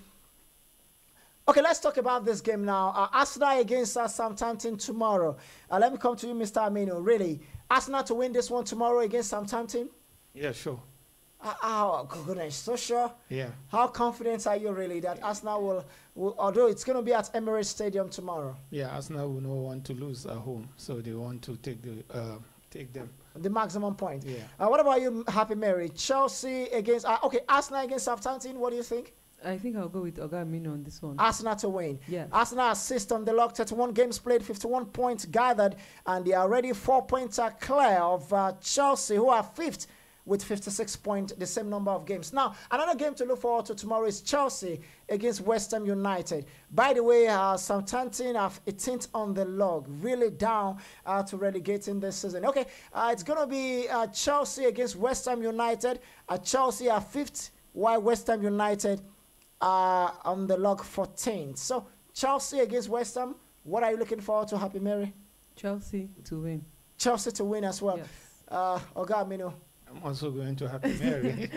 Okay, let's talk about this game now. Arsenal against Southampton tomorrow. Let me come to you, Mr. Aminu. Really, Arsenal to win this one tomorrow against Southampton? Yeah, sure. Oh, goodness, so sure? Yeah. How confident are you really that Arsenal will although it's going to be at Emirates Stadium tomorrow? Yeah, Arsenal will not want to lose at home, so they want to take them. The maximum point. Yeah. What about you, Happy Mary? Chelsea against, Arsenal against Southampton, what do you think? I think I'll go with Oga Aminu on this one. Arsenal to win. Yeah. Arsenal assist on the log, 31 games played, 51 points gathered, and they are already 4 points clear of Chelsea, who are fifth with 56 points, the same number of games. Now, another game to look forward to tomorrow is Chelsea against West Ham United. By the way, Southampton have 18th on the log, really down to relegating this season. Okay, it's going to be Chelsea against West Ham United. Chelsea are 5th, while West Ham United are on the log 14th. So, Chelsea against West Ham, what are you looking forward to, Happy Mary? Chelsea to win. Chelsea to win as well. Yes. Oga Aminu. I'm also going to Happy Mary.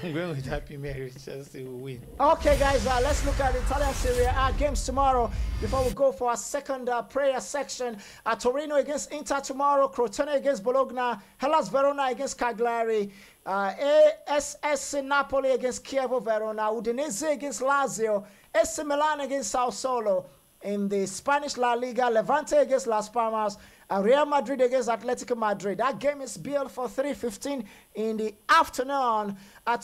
I'm going with Happy Mary. Chelsea will win. Okay, guys, let's look at the Italian Serie A games tomorrow before we go for our second prayer section. Torino against Inter tomorrow, Crotone against Bologna, Hellas Verona against Cagliari, ASS Napoli against Chievo Verona, Udinese against Lazio, AC Milan against Sao Solo. In the Spanish La Liga, Levante against Las Palmas, Real Madrid against Atletico Madrid. That game is billed for 3:15 in the afternoon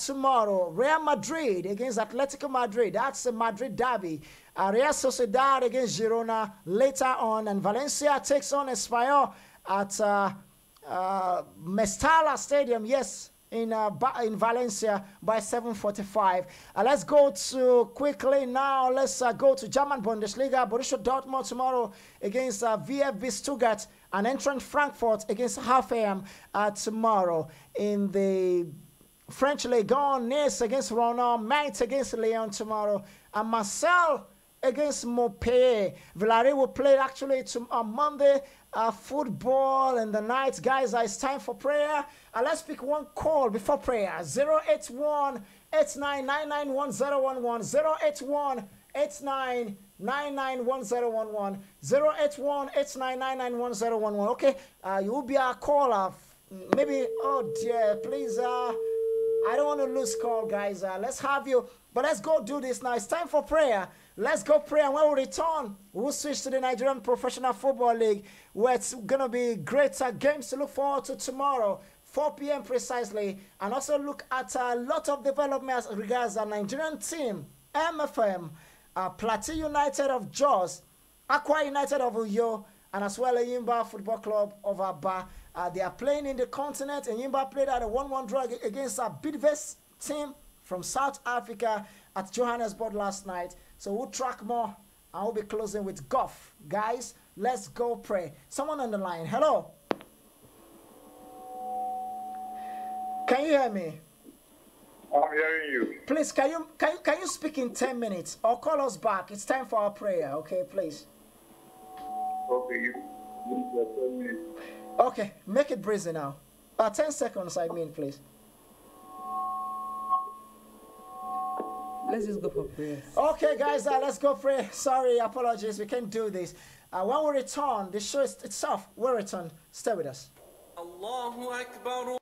tomorrow. Real Madrid against Atletico Madrid. That's a Madrid derby. Real Sociedad against Girona later on. And Valencia takes on Espanyol at Mestalla Stadium. Yes, in Valencia by 7:45. Let's go to quickly now. Let's go to German Bundesliga. Borussia Dortmund tomorrow against VfB Stuttgart, and Eintracht Frankfurt against Hoffenheim tomorrow. In the French Ligue 1, Nice against Rouen, Mainz against Lyon tomorrow, and Marseille against Montpellier. Villarreal will play actually on Monday. Football in the night. Guys, it's time for prayer. Let's pick one call before prayer. 081-8999-1011. 081-8999-1011. 081-8999-1011. Okay, you will be our caller. Maybe, oh dear, please, I don't want to lose call, guys. Let's have you. But let's go do this now. It's time for prayer. Let's go pray, and when we return, we'll switch to the Nigerian Professional Football League, where it's going to be great games to look forward to tomorrow, 4 p.m. precisely, and also look at a lot of developments regards the Nigerian team, MFM, Plateau United of Jos, Aqua United of Uyo, and as well Yimba Football Club of Aba. They are playing in the continent, and Yimba played at a 1-1 draw against a Bidvest team from South Africa at Johannesburg last night. So we'll track more, and we'll be closing with golf. Guys, let's go pray. Someone on the line. Hello. Can you hear me? I'm hearing you. Please, can you speak in 10 minutes or call us back? It's time for our prayer, okay, please. Okay. Okay, make it breezy now. 10 seconds, I mean, please. Let's just go for prayer. Okay, guys, let's go pray. Sorry, apologies, we can't do this. When we return, the show itself will return. Stay with us. Allahu Akbar.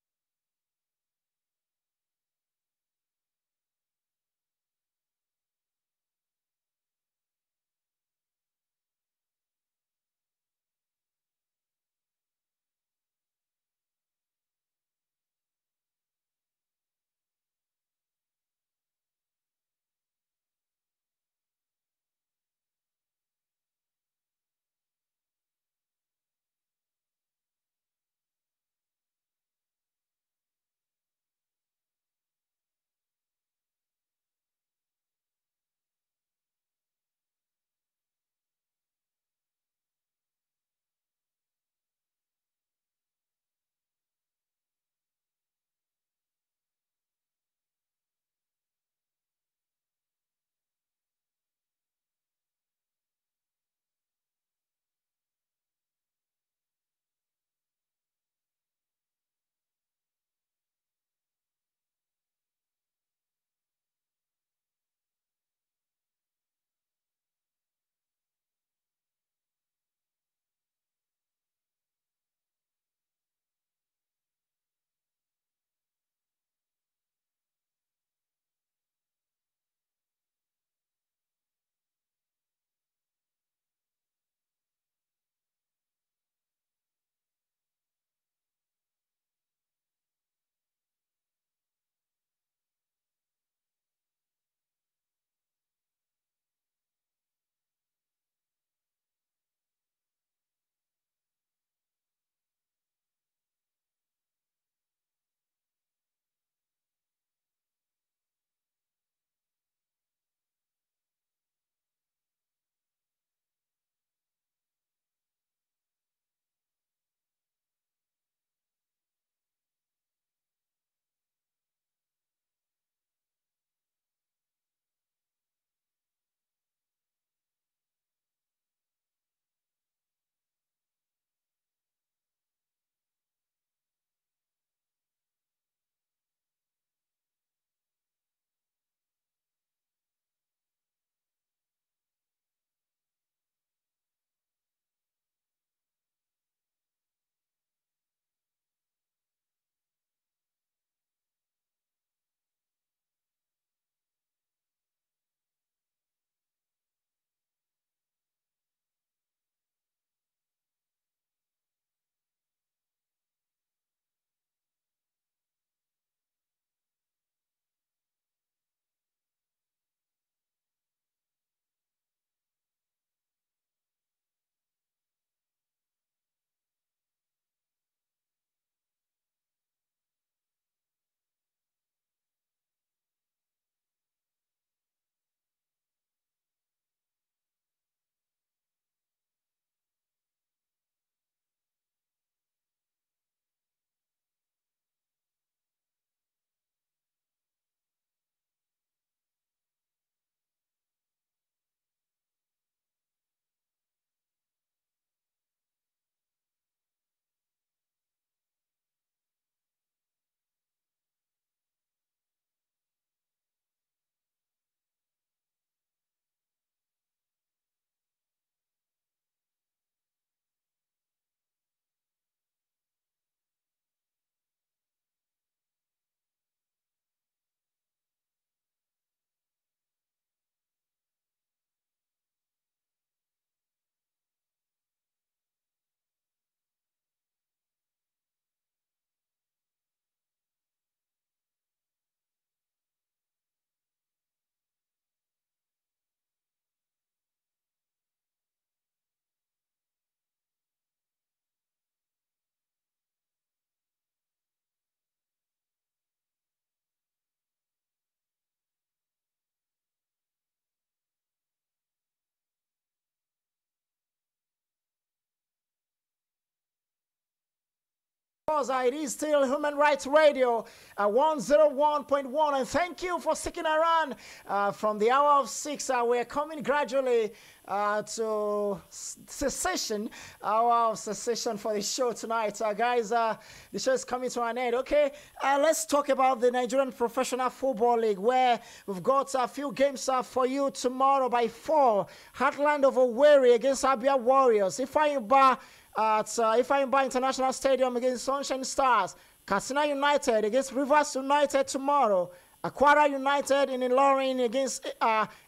It is still Human Rights Radio 101.1, and thank you for sticking around from the hour of 6. We're coming gradually to cessation, hour of cessation for the show tonight. Guys, the show is coming to an end. Okay, let's talk about the Nigerian Professional Football League, where we've got a few games for you tomorrow by 4. Heartland of Owerri against Abia Warriors. Ifeanyi at Ifeanyi International Stadium against Sunshine Stars. Katsina United against Rivers United tomorrow. Akwara United in Ilorin against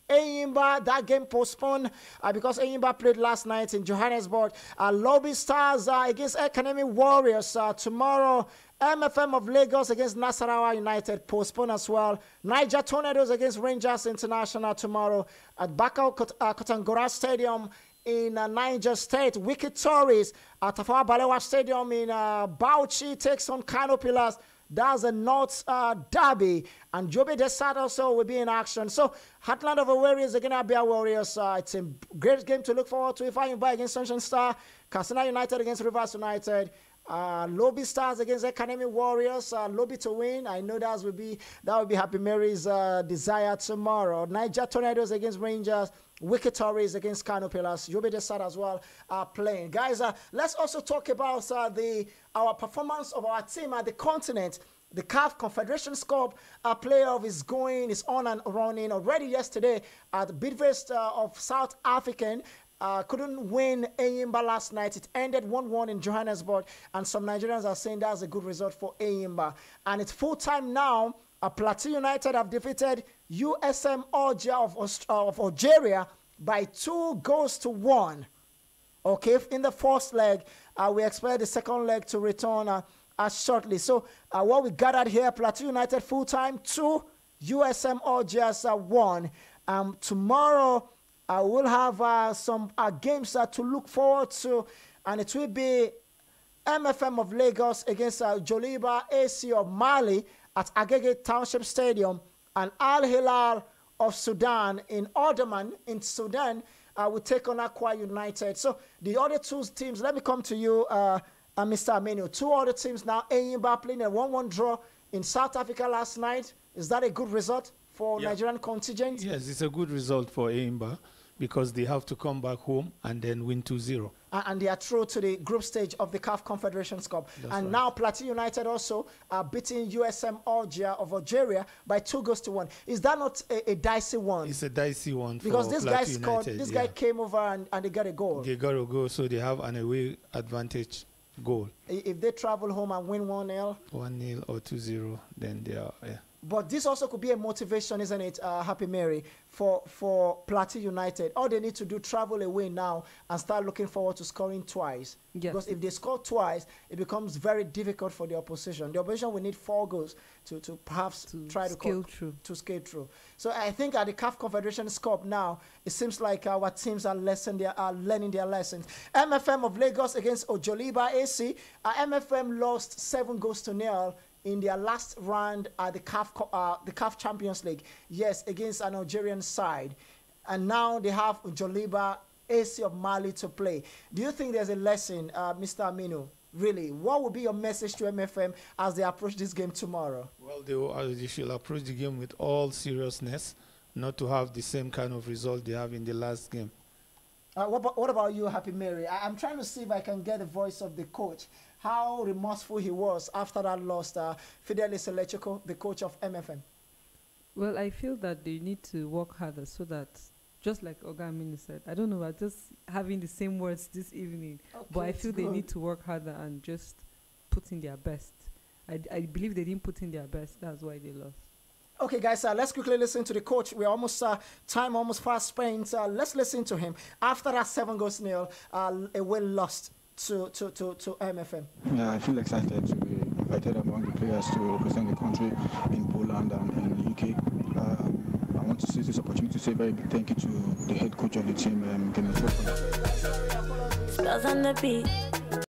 Enyimba. That game postponed because Enyimba played last night in Johannesburg. Lobby Stars against Academy Warriors tomorrow. MFM of Lagos against Nasarawa United postponed as well. Niger Tornadoes against Rangers International tomorrow at Bakau Kotangora Stadium in Niger State. Wicked Tories at Tafawa Balewa Stadium in Bauchi takes on Kano Pillars. That's a North derby, and Jobe Desat also will be in action. So Heartland of Owerri is against Abia Warriors. It's a great game to look forward to. Ifeanyi against Sunshine Star, Katsina United against Rivers United. Lobby Stars against Academy Warriors. Lobby to win. I know that will be Happy Mary's desire tomorrow. Niger Tornadoes against Rangers. Wicked Tories against Kano Pillars. Jobe Desat as well are playing. Guys, let's also talk about our performance of our team at the continent. The CAF Confederation Cup playoff is on and running already yesterday at the Bidvest of South African. Couldn't win Enyimba last night. It ended 1-1 in Johannesburg, and some Nigerians are saying that's a good result for Enyimba. And it's full time now. Plateau United have defeated USM Alger of Algeria by 2-1. Okay, in the first leg, we expect the second leg to return shortly. So what we gathered here: Plateau United full time 2, USM Algiers 1. Tomorrow we'll have some games to look forward to, and it will be MFM of Lagos against Joliba AC of Mali at Agege Township Stadium, and Al Hilal of Sudan in Omdurman in Sudan will take on Akwa United. So the other two teams, let me come to you, Mr. Amenu. Two other teams now, Enyimba playing a 1-1 draw in South Africa last night. Is that a good result for Nigerian contingent? Yes, it's a good result for Enyimba because they have to come back home and then win 2-0. And they are through to the group stage of the CAF Confederation Cup. And now Plateau United also are beating USM Alger of Algeria by 2-1. Is that not a dicey one? It's a dicey one because for this Plateau guy scored. United, this guy came over and they got a goal. They got a goal, so they have an away advantage goal. If they travel home and win 1-0, 1-0 or 2-0, then they are. Yeah. But this also could be a motivation, isn't it, Happy Mary, for Plateau United? All they need to do, travel away now and start looking forward to scoring twice. Yes. Because if they score twice, it becomes very difficult for the opposition. The opposition will need 4 goals to perhaps try to scale through. So I think at the CAF Confederation Cup now, it seems like our teams are learning their lessons. MFM of Lagos against Ojoliba AC. MFM lost 7-0 in their last round at the CAF Champions League, yes, against an Algerian side. And now they have Joliba AC of Mali to play. Do you think there's a lesson, Mr. Aminu? Really, what would be your message to MFM as they approach this game tomorrow? Well, they should approach the game with all seriousness, not to have the same kind of result they have in the last game. What about you, Happy Mary? I'm trying to see if I can get the voice of the coach. How remorseful he was after that loss, Fidelis Electrico, the coach of MFM. Well, I feel that they need to work harder so that, just like Oga Aminu said, I don't know, we're just having the same words this evening, but I feel they need to work harder and just put in their best. I believe they didn't put in their best. That's why they lost. Okay, guys, let's quickly listen to the coach. We're almost time almost fast spent. Let's listen to him after that 7-0 away lost to MFM. Yeah, I feel excited to be invited among the players to represent the country in Poland and in the UK. I want to seize this opportunity to say a very big thank you to the head coach of the team, Kenneth. Spells on the beat.